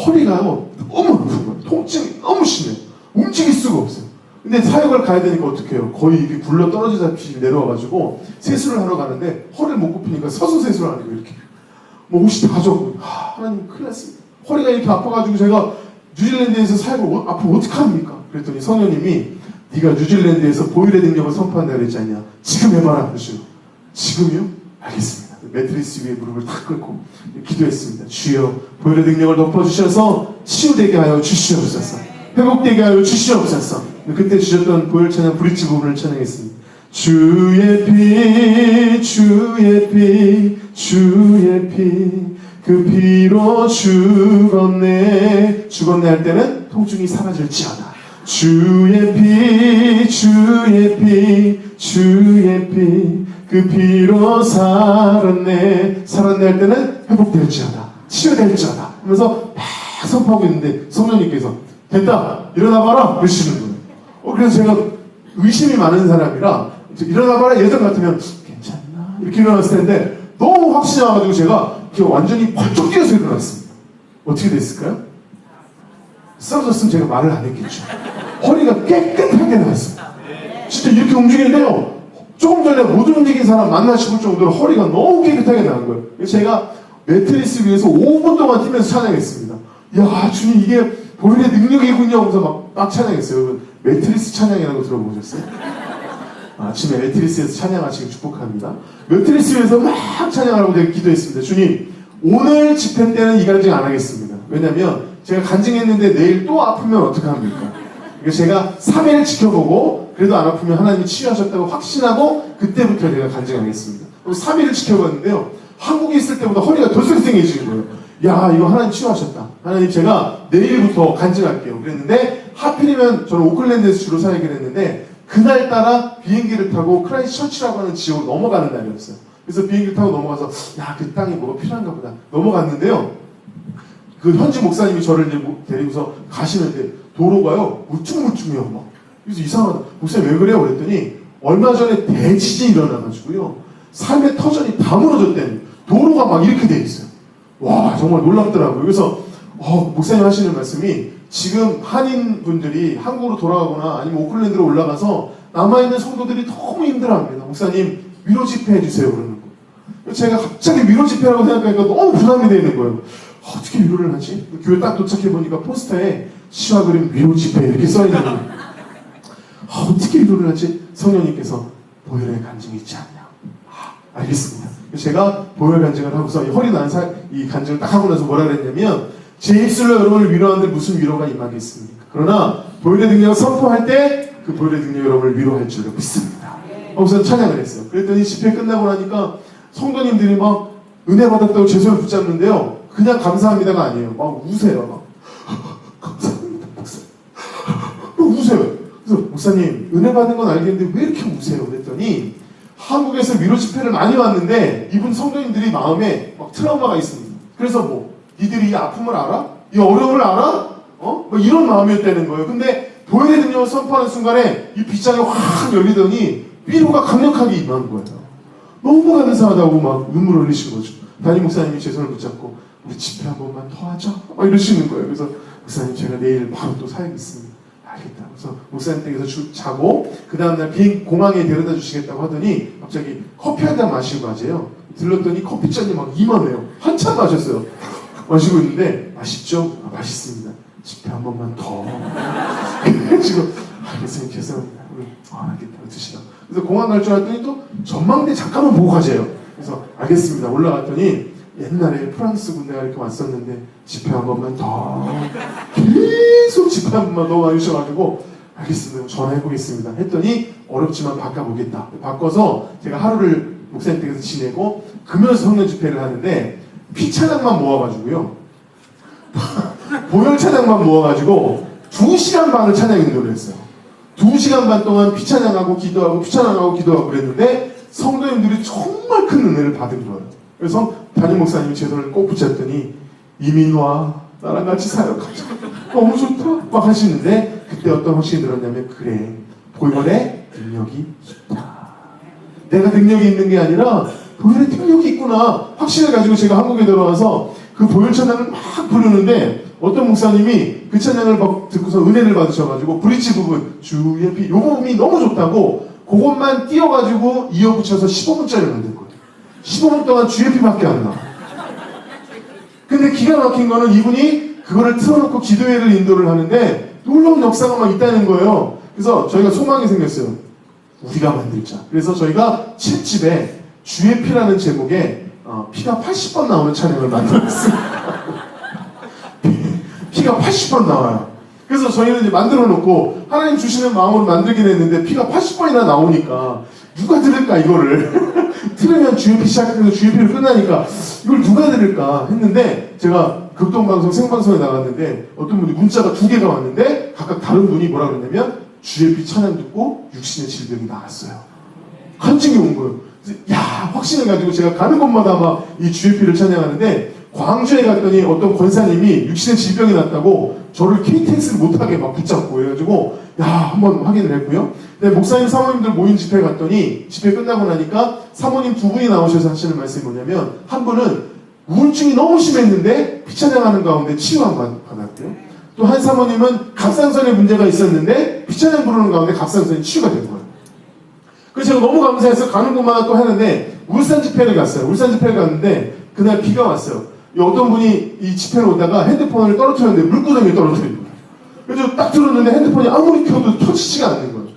허리가 너무 아픈 거예요. 통증이 너무 심해요. 움직일 수가 없어요. 근데 사역을 가야 되니까 어떻게 해요? 거의 이렇게 굴러 떨어지다시피 내려와가지고 세수를 하러 가는데 허리를 못 굽히니까 서서 세수를 하는 거예요. 이렇게 옷이 다 젖고 하나님 큰일 났습니다. 허리가 이렇게 아파가지고 제가 뉴질랜드에서 사역을 앞으로 어떻게 합니까? 그랬더니 성령님이 네가 뉴질랜드에서 보혈의 능력을 선포한다 그랬지 않냐? 지금 해봐라 그러시고 지금이요? 알겠습니다. 매트리스 위에 무릎을 탁 꿇고 기도했습니다. 주여 보혈의 능력을 덮어주셔서 치유되게 하여 주시옵소서. 회복되게 하여 주시옵소서. 그때 주셨던 보혈 찬양 브릿지 부분을 찬양했습니다. 주의 피 주의 피 주의 피 그 피로 죽었네. 죽었네 할 때는 통증이 사라질지어다. 주의 피 주의 피 주의 피 그 피로 살았네. 살았네 할 때는 회복될지어다. 치유될지어다 하면서 막 선포하고 있는데 성령님께서 됐다 일어나봐라 그러시는 거예요. 그래서 제가 의심이 많은 사람이라 일어나봐라 예전 같으면 괜찮나 이렇게 일어났을 텐데 너무 확신이 와가지고 제가 완전히 번쩍 뛰어서 일어났습니다. 어떻게 됐을까요? 쓰러졌으면 제가 말을 안 했겠죠. 허리가 깨끗하게 나왔어요. 진짜 이렇게 움직이는데요. 조금 전에 못 움직인 사람 만나 싶을 정도로 허리가 너무 깨끗하게 나온 거예요. 그래서 제가 매트리스 위에서 5분 동안 뛰면서 찬양했습니다. 야, 주님 이게 보혈의 능력이군요 하면서 막 찬양했어요. 여러분 매트리스 찬양이라고 들어보셨어요? 아침에 매트리스에서 찬양하시길 축복합니다. 매트리스 위에서 막 찬양하라고 제가 기도했습니다. 주님 오늘 집회 때는 이 간증 안 하겠습니다. 왜냐면 제가 간증했는데 내일 또 아프면 어떡합니까? 그래서 제가 3일 지켜보고 그래도 안 아프면 하나님이 치유하셨다고 확신하고 그때부터 제가 간증하겠습니다. 3일을 지켜봤는데요. 한국에 있을 때보다 허리가 더 쌩쌩해지는 거예요. 야, 이거 하나님 치유하셨다. 하나님 제가 내일부터 간증할게요. 그랬는데 하필이면 저는 오클랜드에서 주로 살기를 했는데 그날따라 비행기를 타고 크라이스처치라고 하는 지역으로 넘어가는 날이었어요. 그래서 비행기를 타고 넘어가서 야, 그 땅에 뭐가 필요한가 보다 넘어갔는데요. 그 현지 목사님이 저를 이제 데리고서 가시는데 도로가요 울퉁불퉁해요. 막. 그래서 이상하다. 목사님 왜 그래요? 그랬더니 얼마 전에 대지진이 일어나가지고요. 삶의 터전이 다 무너졌대요. 도로가 막 이렇게 돼 있어요. 와, 정말 놀랍더라고요. 그래서 목사님 하시는 말씀이 지금 한인분들이 한국으로 돌아가거나 아니면 오클랜드로 올라가서 남아있는 성도들이 너무 힘들어합니다. 목사님 위로 집회해 주세요 그러는 거예요. 제가 갑자기 위로 집회라고 생각하니까 너무 부담이 되는 거예요. 어떻게 위로를 하지? 교회 딱 도착해보니까 포스터에 시와 그림 위로 집회 이렇게 써있는 거예요. 어떻게 위로를 하지? 성령님께서 보혈의 간증이 있지 않냐? 알겠습니다. 제가 보혈 간증을 하고서 이 허리 난 이 간증을 딱 하고 나서 뭐라 그랬냐면 제 입술로 여러분을 위로하는데 무슨 위로가 임하겠습니까? 그러나 보혈의 능력을 선포할 때 그 보혈의 능력이 여러분을 위로할 줄로 믿습니다. 우선 찬양을 했어요. 그랬더니 집회 끝나고 나니까 성도님들이 막 은혜 받았다고 제 손을 붙잡는데요. 그냥 감사합니다가 아니에요. 막 우세요. 막 감사합니다 목사님. 우세요. 그래서 목사님 은혜 받은 건 알겠는데 왜 이렇게 우세요? 그랬더니 한국에서 위로 집회를 많이 왔는데 이분 성도님들이 마음에 막 트라우마가 있습니다. 그래서 뭐 니들이 이 아픔을 알아? 이 어려움을 알아? 뭐 이런 마음이었다는 거예요. 근데 보혈의 능력을 선포하는 순간에 이 빗장이 확 열리더니 위로가 강력하게 임한 거예요. 너무 감사하다고 막 눈물 흘리신 거죠. 담임 목사님이 제 손을 붙잡고 우리 집회 한 번만 더 하자 막 이러시는 거예요. 그래서 목사님 제가 내일 바로 또 사야겠습니다. 알겠다. 그래서 목사님 댁에서 자고 그 다음날 공항에 데려다 주시겠다고 하더니 갑자기 커피 한 잔 마시고 가세요. 들렀더니 커피잔이 막 이만해요. 한참 마셨어요. 마시고 있는데 맛있죠? 맛있습니다. 집회 한 번만 더. 그래가지고 목사님 죄송합니다. 알겠다. 드시다. 그래서 공항 갈 줄 알았더니 또 전망대 잠깐만 보고 가세요. 그래서 알겠습니다. 올라갔더니 옛날에 프랑스 군대가 이렇게 왔었는데 집회 한 번만 더 계속 집회 한 번만 더 와주셔가지고 알겠습니다. 전화해보겠습니다. 했더니 어렵지만 바꿔보겠다. 바꿔서 제가 하루를 목사님 댁에서 지내고 금요일 성령 집회를 하는데 피차량만 모아가지고요. 보혈 찬양만 모아가지고 2시간 반을 찬양 인도를 했어요. 2시간 반 동안 피찬양하고 기도하고 피찬양하고 기도하고 그랬는데 성도님들이 정말 큰 은혜를 받은 거예요. 그래서 담임 목사님이 제 손을 꼭 붙잡더니 이민화 나랑 같이 사역하자. 너무 좋다 막 하시는데 그때 어떤 확신이 들었냐면 그래 보혈의 능력이 있다. 내가 능력이 있는 게 아니라 보혈의 능력이 있구나 확신을 가지고 제가 한국에 들어와서 그 보혈 찬양을 막 부르는데 어떤 목사님이 그 찬양을 막 듣고서 은혜를 받으셔가지고 브릿지 부분 주의 피 요 부분이 너무 좋다고 그것만 띄워가지고 이어붙여서 15분짜리 만든 거예요. 15분 동안 주의 피밖에 안 나와. 근데 기가 막힌 거는 이분이 그거를 틀어놓고 기도회를 인도를 하는데 놀라운 역사가 막 있다는 거예요. 그래서 저희가 소망이 생겼어요. 우리가 만들자. 그래서 저희가 7집에 주의 피라는 제목에 피가 80번 나오는 찬양을 만들었어요. 피가 80번 나와요. 그래서 저희는 이제 만들어 놓고 하나님 주시는 마음으로 만들긴 했는데 피가 80번이나 나오니까 누가 들을까 이거를 틀으면 주의 피 시작해서 주의 피를 끝나니까 이걸 누가 들을까 했는데 제가 극동방송 생방송에 나갔는데 어떤 분이 문자가 2개가 왔는데 각각 다른 분이 뭐라 그랬냐면 주의 피 찬양 듣고 육신의 질병이 나았어요. 간증이 온 거예요. 그래서 야 확신을 가지고 제가 가는 곳마다 막 이 주의 피를 찬양하는데 광주에 갔더니 어떤 권사님이 육신의 질병이 났다고 저를 KTX를 못하게 막 붙잡고 해가지고 야 한번 확인을 했고요. 근데 목사님 사모님들 모인 집회 갔더니 집회 끝나고 나니까 사모님 두 분이 나오셔서 하시는 말씀이 뭐냐면 한 분은 우울증이 너무 심했는데 피찬양하는 가운데 치유한 받았대요. 또 한 사모님은 갑상선에 문제가 있었는데 피찬양 부르는 가운데 갑상선이 치유가 된 거예요. 그래서 제가 너무 감사해서 가는 곳마다 또 하는데 울산 집회를 갔어요. 울산 집회를 갔는데 그날 비가 왔어요. 어떤 분이 이 집회를 오다가 핸드폰을 떨어뜨렸는데 물구덩이에 떨어뜨린 거예요. 그래서 딱 들었는데 핸드폰이 아무리 켜도 켜지지가 않는 거예요.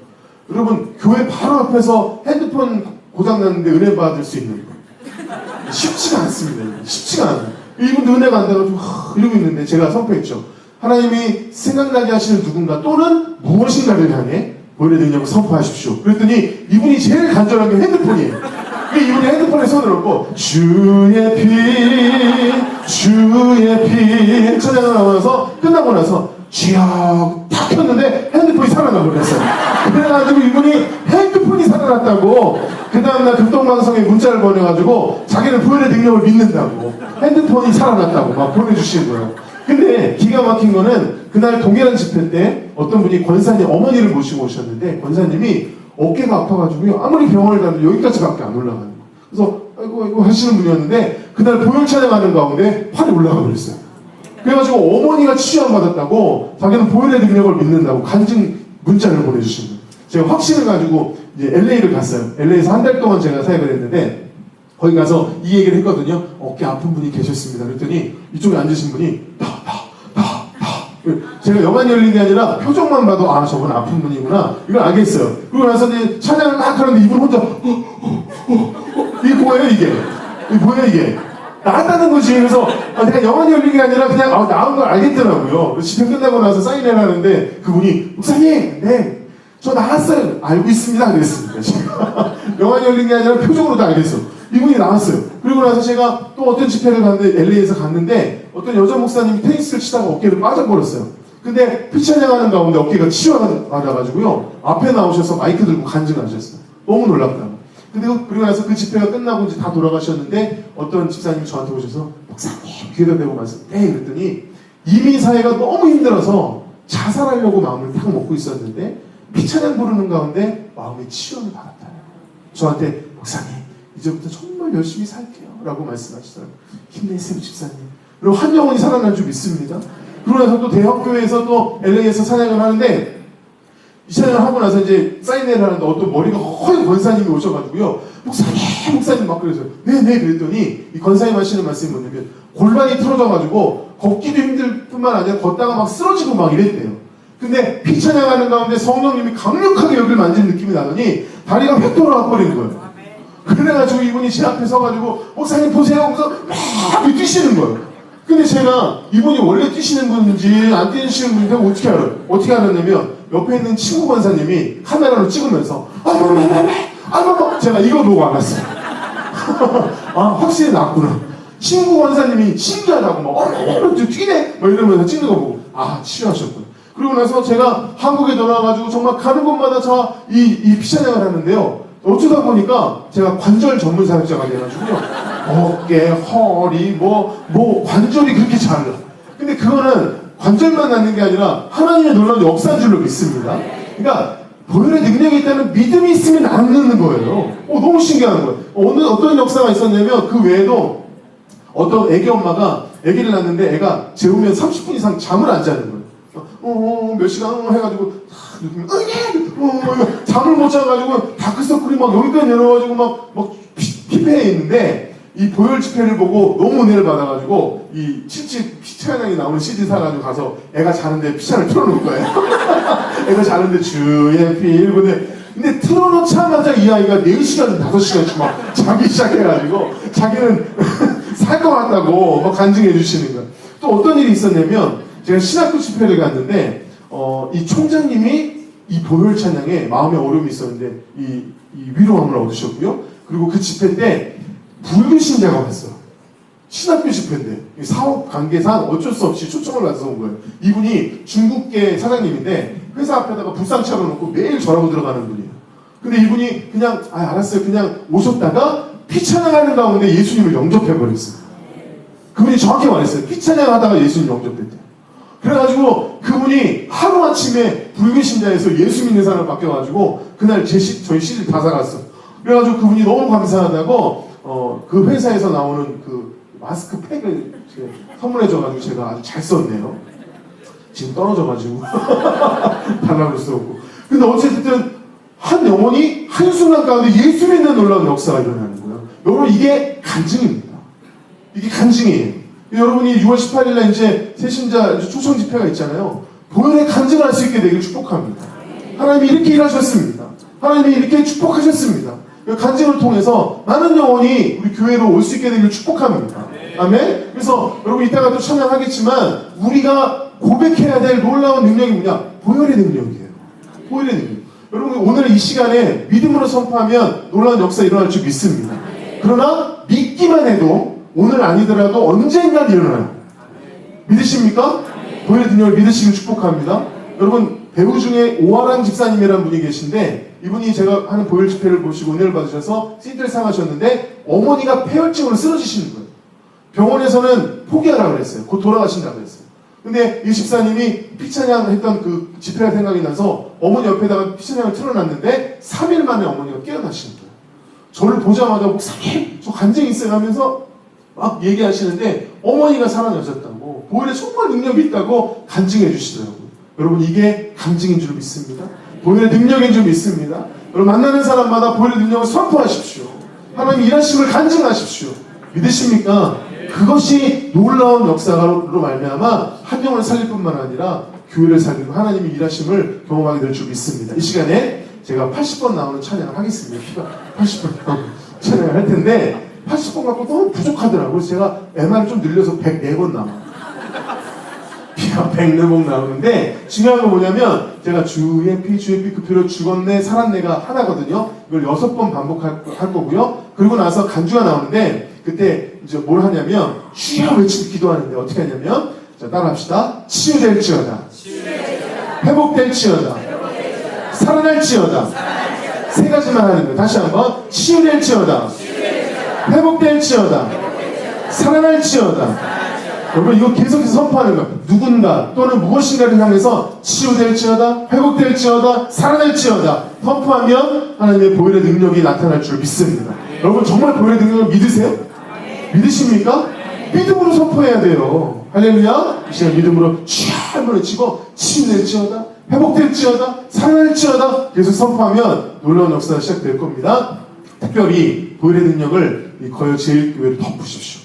여러분 교회 바로 앞에서 핸드폰 고장났는데 은혜 받을 수 있는 거예요. 쉽지가 않습니다. 쉽지가 않아요. 이분도 은혜가 안 돼가지고 이러고 있는데 제가 선포했죠. 하나님이 생각나게 하시는 누군가 또는 무엇인가를 향해 보혈의 능력을 선포하십시오. 그랬더니 이분이 제일 간절한 게 핸드폰이에요. 이분이 핸드폰에 손을 얹고 주의 피 찬양을 하면서 끝나고 나서 주여 탁 켰는데 핸드폰이 살아나 버렸어요. 그래가지고 이분이 핸드폰이 살아났다고 그 다음날 극동방송에 문자를 보내가지고 자기는 보혈의 능력을 믿는다고 핸드폰이 살아났다고 막 보내주시는 거예요. 근데 기가 막힌 거는 그날 동해란 집회 때 어떤 분이 권사님 어머니를 모시고 오셨는데 권사님이 어깨가 아파가지고요 아무리 병원을 가도 여기까지밖에 안 올라가는 거예요. 그래서 아이고 하시는 분이었는데 그날 보혈 찬양하는 가운데 팔이 올라가 버렸어요. 그래가지고 어머니가 치유안 받았다고 자기는 보혈의 능력을 믿는다고 간증 문자를 보내주신 거예요. 제가 확신을 가지고 이제 LA를 갔어요. LA에서 한 달 동안 제가 사역을 했는데 거기 가서 이 얘기를 했거든요. 어깨 아픈 분이 계셨습니다. 그랬더니 이쪽에 앉으신 분이 제가 영안이 열린 게 아니라 표정만 봐도 아 저분 아픈 분이구나 이걸 알겠어요. 그리고 나서 이제 찬양을 막 하는데 이분 혼자 이게 뭐예요 이게? 이게 뭐예요 이게? 나았다는 거지. 그래서 내가 영안이 열린 게 아니라 그냥 나은 걸 알겠더라고요. 집회 끝나고 나서 사인을 하는데 그분이 목사님 네 저 나았어요. 알고 있습니다. 그랬습니다. 제가 영안이 열린 게 아니라 표정으로도 알겠어. 이분이 나왔어요. 그리고 나서 제가 또 어떤 집회를 갔는데 LA에서 갔는데 어떤 여자 목사님이 테니스를 치다가 어깨를 빠져버렸어요. 근데 피찬양하는 가운데 어깨가 치유받아가지고요 앞에 나오셔서 마이크 들고 간증하셨어요. 너무 놀랍다고. 근데 그리고 나서 그 집회가 끝나고 이제 다 돌아가셨는데 어떤 집사님이 저한테 오셔서 목사님 귀에다 대고 말씀 네 그랬더니 이민 사회가 너무 힘들어서 자살하려고 마음을 탁 먹고 있었는데 피찬양 부르는 가운데 마음의 치유를 받았다. 저한테 목사님 이제부터 정말 열심히 살게요 라고 말씀하시더라고요. 힘내세요 집사님. 그리고 한 영혼이 살아날 줄 믿습니다. 그러고 나서 또 대학교에서 또 LA에서 찬양을 하는데 이 찬양을 하고 나서 이제 사인회를 하는데 어떤 머리가 허연 권사님이 오셔가지고요 목사님 막 그러세요. 네네 그랬더니 이 권사님 하시는 말씀이 뭐냐면 골반이 틀어져가지고 걷기도 힘들 뿐만 아니라 걷다가 막 쓰러지고 막 이랬대요. 근데 피찬양하는 가운데 성령님이 강력하게 여기를 만지는 느낌이 나더니 다리가 획 돌아와 버린 거예요. 그래가지고 이분이 제 앞에 서가지고 목사님 보세요 하면서 막 뛰시는 거예요. 근데 제가 이분이 원래 뛰시는 분인지 안 뛰시는 분인지 어떻게 알아요? 어떻게 알았냐면 옆에 있는 친구 권사님이 카메라로 찍으면서 제가 이거 보고 알았어요. 아 확실히 낫구나. 친구 권사님이 신기하다고 막 뛰네 막 이러면서 찍는 거 보고 아 치유하셨구나. 그리고 나서 제가 한국에 돌아와가지고 정말 가는 곳마다 이 피찬양을 하는데요. 어쩌다 보니까 제가 관절 전문 사역자가 돼가지고요. 어깨, 허리, 뭐 관절이 그렇게 잘 나. 근데 그거는 관절만 낫는 게 아니라 하나님의 놀라운 역사인 줄로 믿습니다. 그러니까 보혈의 능력이 있다는 믿음이 있으면 낫는 거예요. 너무 신기한 거예요. 어떤 역사가 있었냐면 그 외에도 어떤 애기 엄마가 애기를 낳는데 애가 재우면 30분 이상 잠을 안 자는 거예요. 몇 시간 해가지고 잠을 못 자가지고 다크서클이 막 여기까지 내려와가지고 막 피폐해 있는데 이 보혈 집회를 보고 너무 은혜를 받아가지고 이 피찬양이 나오는 CD 사가지고 가서 애가 자는데 피찬을 틀어놓은 거예요. 애가 자는데 주의 피 근데 틀어놓자마자 이 아이가 4시간 5시간씩 막 자기 시작해가지고 자기는 살 것 같다고 막 간증해 주시는 거예요. 또 어떤 일이 있었냐면 제가 신학교 집회를 갔는데 이 총장님이 이 보혈 찬양에 마음의 어려움이 있었는데 이 위로함을 얻으셨고요. 그리고 그 집회 때 불교신자가 왔어요. 신학교 집회인데 사업 관계상 어쩔 수 없이 초청을 받아서 온 거예요. 이분이 중국계 사장님인데 회사 앞에다가 불상 차려놓고 매일 저라고 들어가는 분이에요. 근데 이분이 그냥 알았어요. 그냥 오셨다가 피찬양하는 가운데 예수님을 영접해버렸어요. 그분이 정확히 말했어요. 피찬양 하다가 예수님 영접됐대요. 그래가지고 그분이 하루아침에 불교신자에서 예수 믿는 사람을 바뀌어가지고 그날 저희 CD를 다 사갔어. 그래가지고 그분이 너무 감사하다고 그 회사에서 나오는 그 마스크팩을 선물해줘가지고 제가 아주 잘 썼네요. 지금 떨어져가지고 달라고 할 수 없고. 근데 어쨌든 한 영혼이 한순간 가운데 예수 믿는 놀라운 역사가 일어나는 거예요. 여러분 이게 간증입니다. 이게 간증이에요. 여러분이 6월 18일날 이제 새신자 초청 집회가 있잖아요. 보혈의 간증을 할 수 있게 되길 축복합니다. 하나님이 이렇게 일하셨습니다. 하나님이 이렇게 축복하셨습니다. 간증을 통해서 많은 영혼이 우리 교회로 올 수 있게 되길 축복합니다. 아멘? 그래서 여러분 이따가 또 찬양하겠지만 우리가 고백해야 될 놀라운 능력이 뭐냐? 보혈의 능력이에요. 보혈의 능력. 여러분 오늘 이 시간에 믿음으로 선포하면 놀라운 역사 일어날 줄 믿습니다. 그러나 믿기만 해도 오늘 아니더라도 언젠간 일어나요. 믿으십니까? 보혈의 능력을 믿으시길 축복합니다. 여러분 배우 중에 오하랑 집사님이라는 분이 계신데 이분이 제가 하는 보혈 집회를 보시고 은혜를 받으셔서 CD를 사가셨는데 어머니가 폐혈증으로 쓰러지시는 거예요. 병원에서는 포기하라고 그랬어요. 곧 돌아가신다고 그랬어요. 근데 이 집사님이 피찬양 했던 그 집회가 생각이 나서 어머니 옆에다가 피찬양을 틀어놨는데 3일 만에 어머니가 깨어나시는 거예요. 저를 보자마자 목사님 저 간증이 있어요 하면서 막 얘기하시는데 어머니가 살아나셨다고 보혈에 정말 능력이 있다고 간증해 주시더라고요. 여러분 이게 간증인 줄 믿습니다. 보혈의 능력인 줄 믿습니다. 여러분 만나는 사람마다 보혈의 능력을 선포하십시오. 하나님 일하심을 간증하십시오. 믿으십니까? 그것이 놀라운 역사로 말미암아 한 영혼을 살릴 뿐만 아니라 교회를 살리고 하나님의 일하심을 경험하게 될 줄 믿습니다. 이 시간에 제가 80번 나오는 찬양을 하겠습니다. 피가 80번 나오는 찬양을 할 텐데 80번 갖고 너무 부족하더라고요. 그래서 제가 MR을 좀 늘려서 104번 나와요. 피가 104번 나오는데 중요한 건 뭐냐면 제가 주의 피 그 피로 죽었네 살았네가 하나거든요. 이걸 6번 반복할 거고요. 그리고 나서 간주가 나오는데 그때 이제 뭘 하냐면 주여 외치고 기도하는데 어떻게 하냐면 자 따라합시다. 치유될지어다. 회복될지어다. 살아날지어다. 세 가지만 하는 거예요. 다시 한번 치유될지어다. 회복될지어다. 살아날지어다. 여러분 이거 계속해서 선포하는 거예요. 누군가 또는 무엇인가를 향해서 치유될지어다. 회복될지어다. 살아날지어다. 선포하면 하나님의 보혈의 능력이 나타날 줄 믿습니다. 여러분 정말 보혈의 능력을 믿으세요? 믿으십니까? 믿음으로 선포해야 돼요. 할렐루야. 이 시간 믿음으로 한번 외치고 치유될지어다. 회복될지어다. 살아날지어다. 계속 선포하면 놀라운 역사가 시작될 겁니다. 특별히 보혈의 능력을 거여 제일교회를 덮으십시오.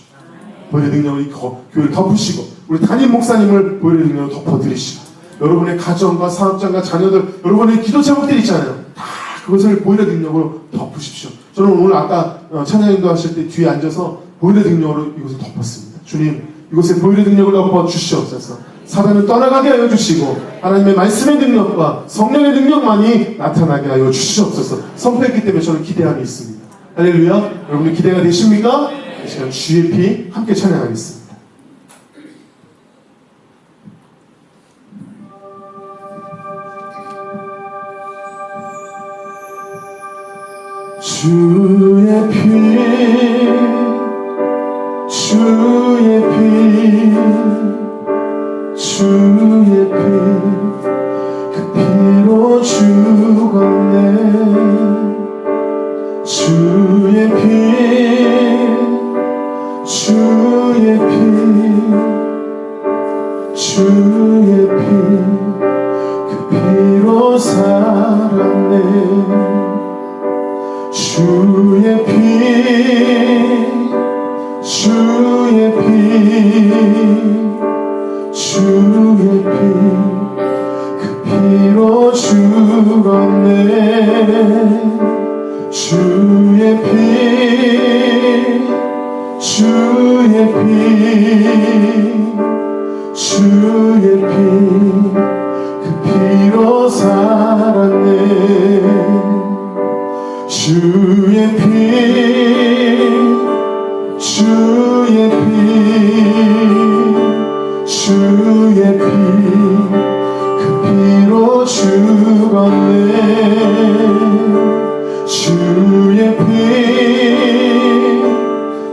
보혈의 능력을 교회를 덮으시고 우리 담임 목사님을 보혈의 능력을 덮어드리시고 여러분의 가정과 사업장과 자녀들 여러분의 기도 제목들 있잖아요. 다 그것을 보혈의 능력으로 덮으십시오. 저는 오늘 아까 찬양인도 하실 때 뒤에 앉아서 보혈의 능력으로 이것을 덮었습니다. 주님 이곳에 보혈의 능력을 덮어 주시옵소서. 사단을 떠나가게 하여 주시고 하나님의 말씀의 능력과 성령의 능력만이 나타나게 하여 주시옵소서. 선포했기 때문에 저는 기대함이 있습니다. 할렐루야. 여러분들 기대가 되십니까? 이 시간 주의 피 함께 찬양하겠습니다. 주의 피 주의 피 주의 피 그 피로 죽었네. 주의 피 주의 피 주의 피 그 피로 살았네. 주의 피 주의 피 주의 피 그 피로 죽었네. 주의 피 주의 피 주의 피 그 피로 살았네. 주의 피 주의 피 주의 피 그 피로 죽었네. 주의 피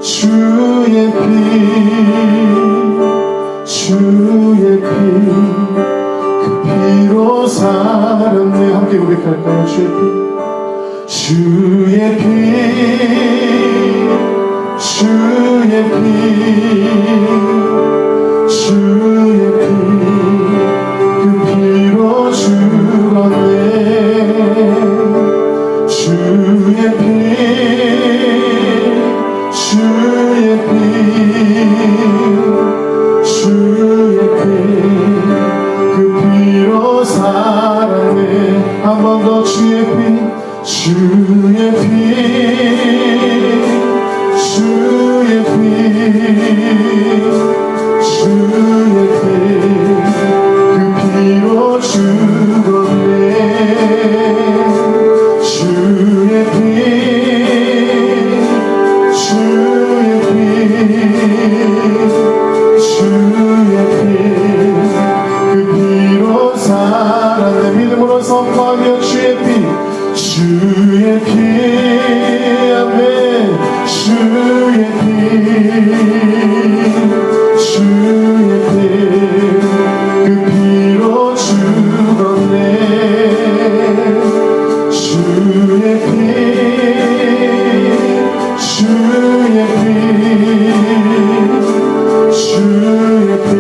주의 피 주의 피, 주의 피, 주의 피, 주의 피, 그 피로 주었네. 주의 피, 주의 피, 주의 피, 그 피로 살아내. 한 번 더 주의 피, 주의 피, 주의 피, 주의 피, 그 피로 주었네. 주의 피, 주의 피, 주의 피, 그 피로 살아내. 믿음으로 선포하며 주의 피, 주의 피, 아멘. 주의 피, 주의 피, 그 피로 주었네. 주의 피, 주의 피, 주의 피,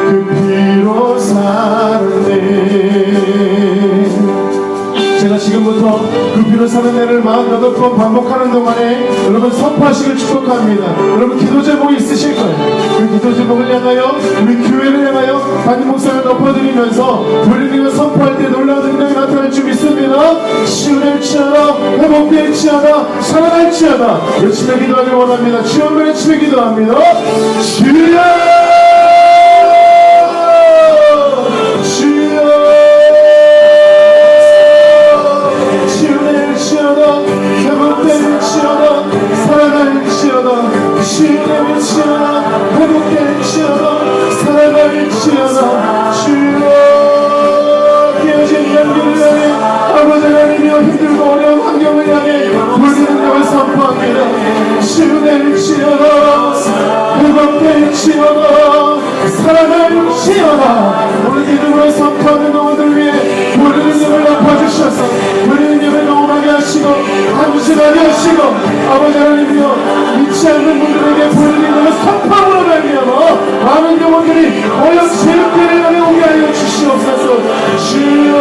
그 피로 살았네. 제가 지금부터 그 피로 사는 애를 48번 반복하는 동안에 여러분 선포하시길 축복합니다. 여러분 기도 제목이 있으실 거예요. 그 기도 제목을 향하여 우리 교회를 향하여 담임 목사를 덮어드리면서 돌리며 선포할 때 놀라운 능력이 나타날 줄 믿습니다. 치유될지어다, 회복될지어다, 살아날지어다. 열심히 기도하길 원합니다. 주여 한번 열심히 기도합니다. 주여, 치유될지어다, 회복될지어다, 살아날지어다. 주여, 깨어진 연기를 향해 아버지 하나님이여 힘들고 어려운 환경을 향해 불리는 영을 선포합니다. 치유될지어다, 회복될지어다, 살아날지어다. 오늘 믿음으로 선포하는 영혼들 위해 불리는 영을 덮어주셔서 불리는 영을 영원하게 하시고 안전하게 하시고 아버지 하나님이여 믿지 않는 분들에게 불리는 영을 선포함으로 말미암아 많은 영혼들이 오역 제육회를 향해 오게 하여 주시옵소서. 주여,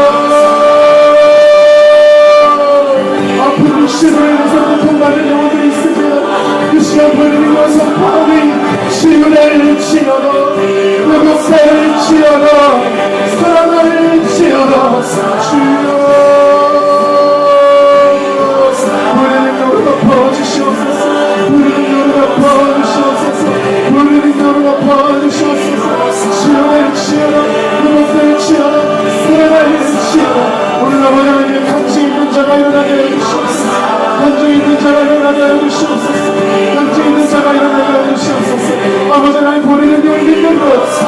아픈 육신으로 인해서 고통받는 영혼들이 있습니다. 그 시간 불리는 영을 선포하니 치유될지어다, 회복될지어다, 살아날지어다. 주여, 불리는 영을 덮어주시옵소서. 불리는 영을 덮어주시옵소서. 불리는 영을 덮어주시옵소서. 치유될지어다, 회복될지어다, 살아날지어다. 오늘 아버지 하나님의 간증 있는 자가 일어나게 해주시옵소서. 간증 있는 자가 일어나게 해주시옵소서. 간증 있는 자가 일어나게 해주시옵소서. 아버지 하나님 보리는 영을 믿는 것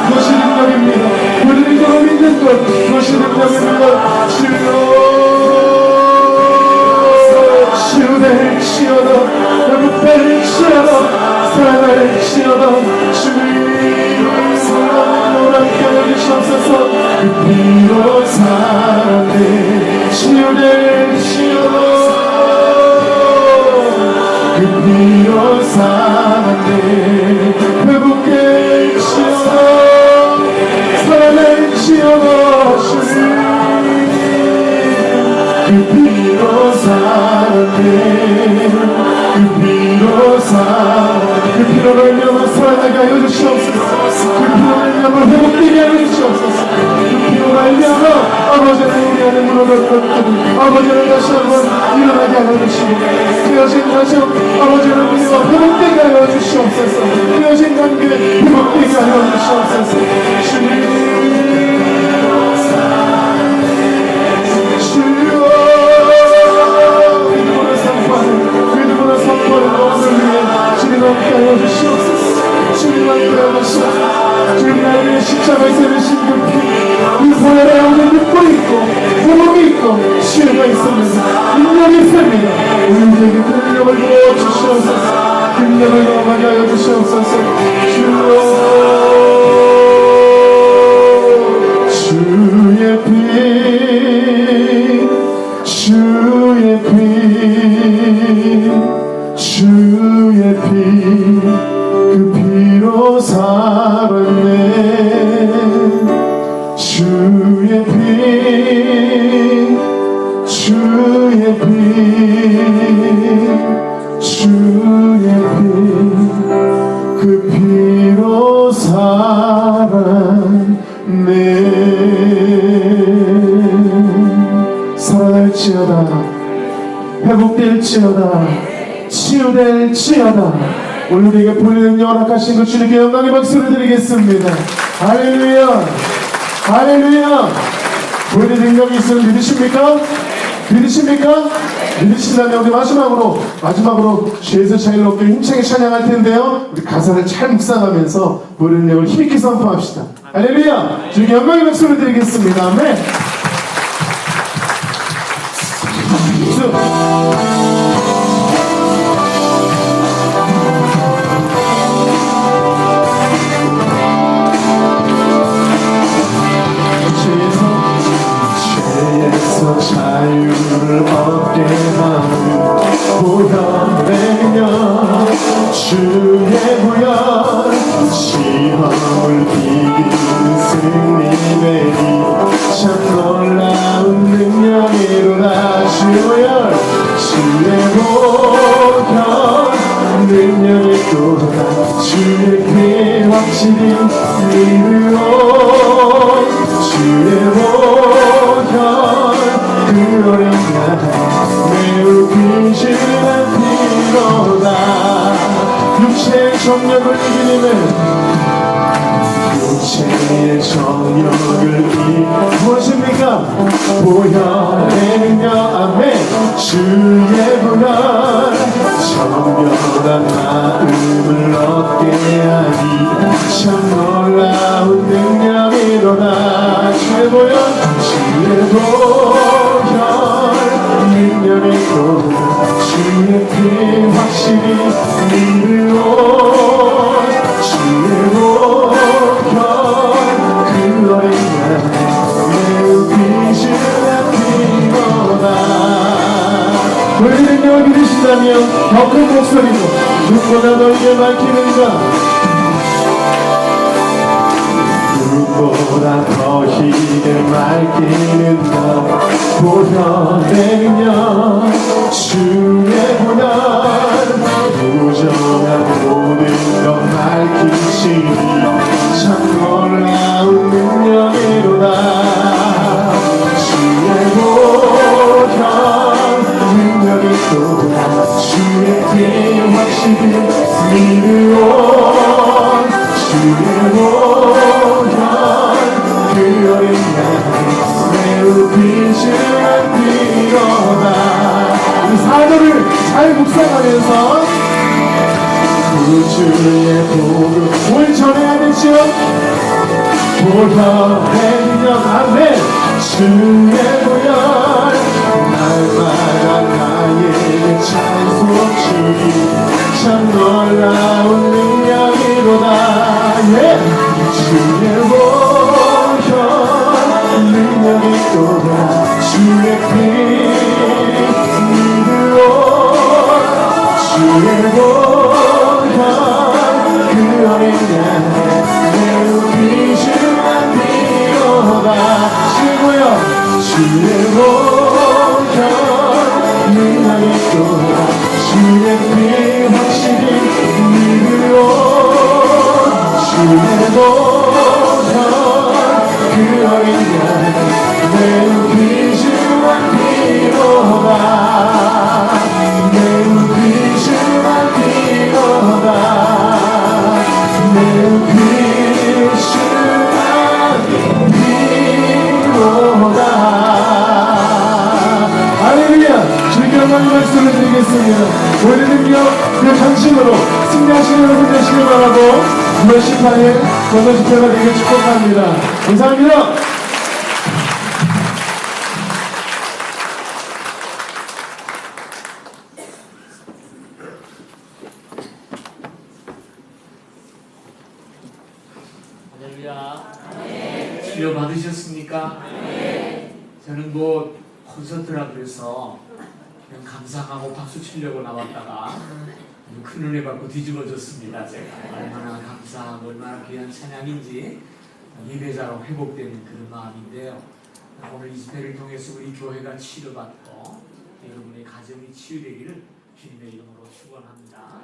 그것이 능력입니다. 보리는 영을 믿는 것 그것이 능력입니다. 주여, 치유될지어다, 회복될지어다, 살아날지어다. 주님을 함께 해주시옵소서. 그 피로 살아내. 치유될지어다, 그 피로 살아내. 회복될지어다, 살아날지어다. 주님 그 피로 살아내. 그 피로 살아내. 그 피로 말미암아 살아나게 하여 주시옵소서. 그 피로 말미암아 회복되게 하여 주시옵소서. 그 피로 말미암아 아버지 하나님의 안에 무너졌던 것들이 아버지 하나님 다시 한번 일어나게 하여 주시고 깨어진 가정 아버지 하나님과 회복되게 하여 주시옵소서. 깨어진 관계 회복되게 하여 주시옵소서. 주님, 믿음으로 선포하는 것을 위해 주님 함께 하여 주시옵소서. 주님 함께 하여 주시옵소서. 주님 나를 위해 십자가에 세우신 그 피, 이 보혈에 오늘 믿고 있고 회복이 있고 치유가 있습니다. 능력이 있습니다. 우리에게 그 능력을 부어주시옵소서. 그 능력을 넘어가게 하여 주시옵소서. 주의 피, 살았네. 주의 피 주의 피 주의 피 그 피로 살았네. 살아날지어다 회복될지어다 치유될지어다. 오늘 우리에게 보이는 연락하신 그 주님께 영광의 박수를 드리겠습니다. 할렐루야 할렐루야. 보이는 능력이 있으면 믿으십니까? 믿으십니까? 믿으신다면 우리 마지막으로 죄에서 자유를 얻기 힘차게 찬양할 텐데요, 우리 가사를 잘 묵상하면서 보이는 능력을 힘있게 선포합시다. 할렐루야. 주님께 영광의 박수를 드리겠습니다. 아멘. 죄에서 자유를 얻게 하는 보혈의 능력, 주의 보혈, 시험을 이기는 승리 내리 참 놀라운 능력이로다. 주의 보혈 능력이 또다. 주의 피 확실히 믿으오. 주의 보혈 그 어린 양 매우 귀신한 피로다. 육체의 정력을 이기는 육체의 정력을 무엇입니까? 보혈의 능력. 아멘. 주의 보혈 정결한 마음을 얻게 하니 참 놀라운 능력이로다. 주의 보혈 능력이 또다. 주의 피 확실히 믿으오. 주의 보혈 그 어린 양 매우 귀신한 피로다. 너희 능력을 믿으신다면 더 큰 목소리로 누구보다 너희를 밝히는가. 누구보다 더 희게 밝히는 너 보혈의 능력. 주의 보혈 부정한 모든 것 밝히시니 참 놀라운 능력이로다. 주의 보혈 능력이 또다. 주의 피 확실히 믿으오. 주의 보혈 그 어린 양 매우 귀신한 피로다. 이 사도를 잘 묵상하면서 구주의 복음 뭘 전해야 되죠? 보혈의 능력. 아멘. 주의 보혈 날마다 나에게 찬송 주니 참 놀라운 능력이로다. 예. 주의 보혈 능력이 또다. 주의 피 믿으오. 주의 보혈 그 어린 양 매우 귀신한 피로다. 주의 보혈 능력이 또다. 주의 피 확실히 믿으오. 주의 보혈 그 어린 양 매우 귀신한 피로다. 매우 귀신한 피로다. 매우 귀신한 피로다. 할렐루야. 주님께 영광의 말씀을 드리겠습니다. 오늘 능력 그 당신으로 승리하시는 여러분 되시길 바라고 9월 18일 전도 집회가 되길 축복합니다. 감사합니다. 할렐루야. 치료 받으셨습니까? 저는 콘서트라 그래서 그냥 감상하고 박수 치려고 나왔다가 아주 큰 은혜 받고 뒤집어졌습니다. 제가 얼마나 감사하고 얼마나 귀한 찬양인지 예배자로 회복되는 그런 마음인데요. 오늘 이 집회를 통해서 우리 교회가 치료받고 여러분의 가정이 치유되기를 주님의 이름으로 축원합니다.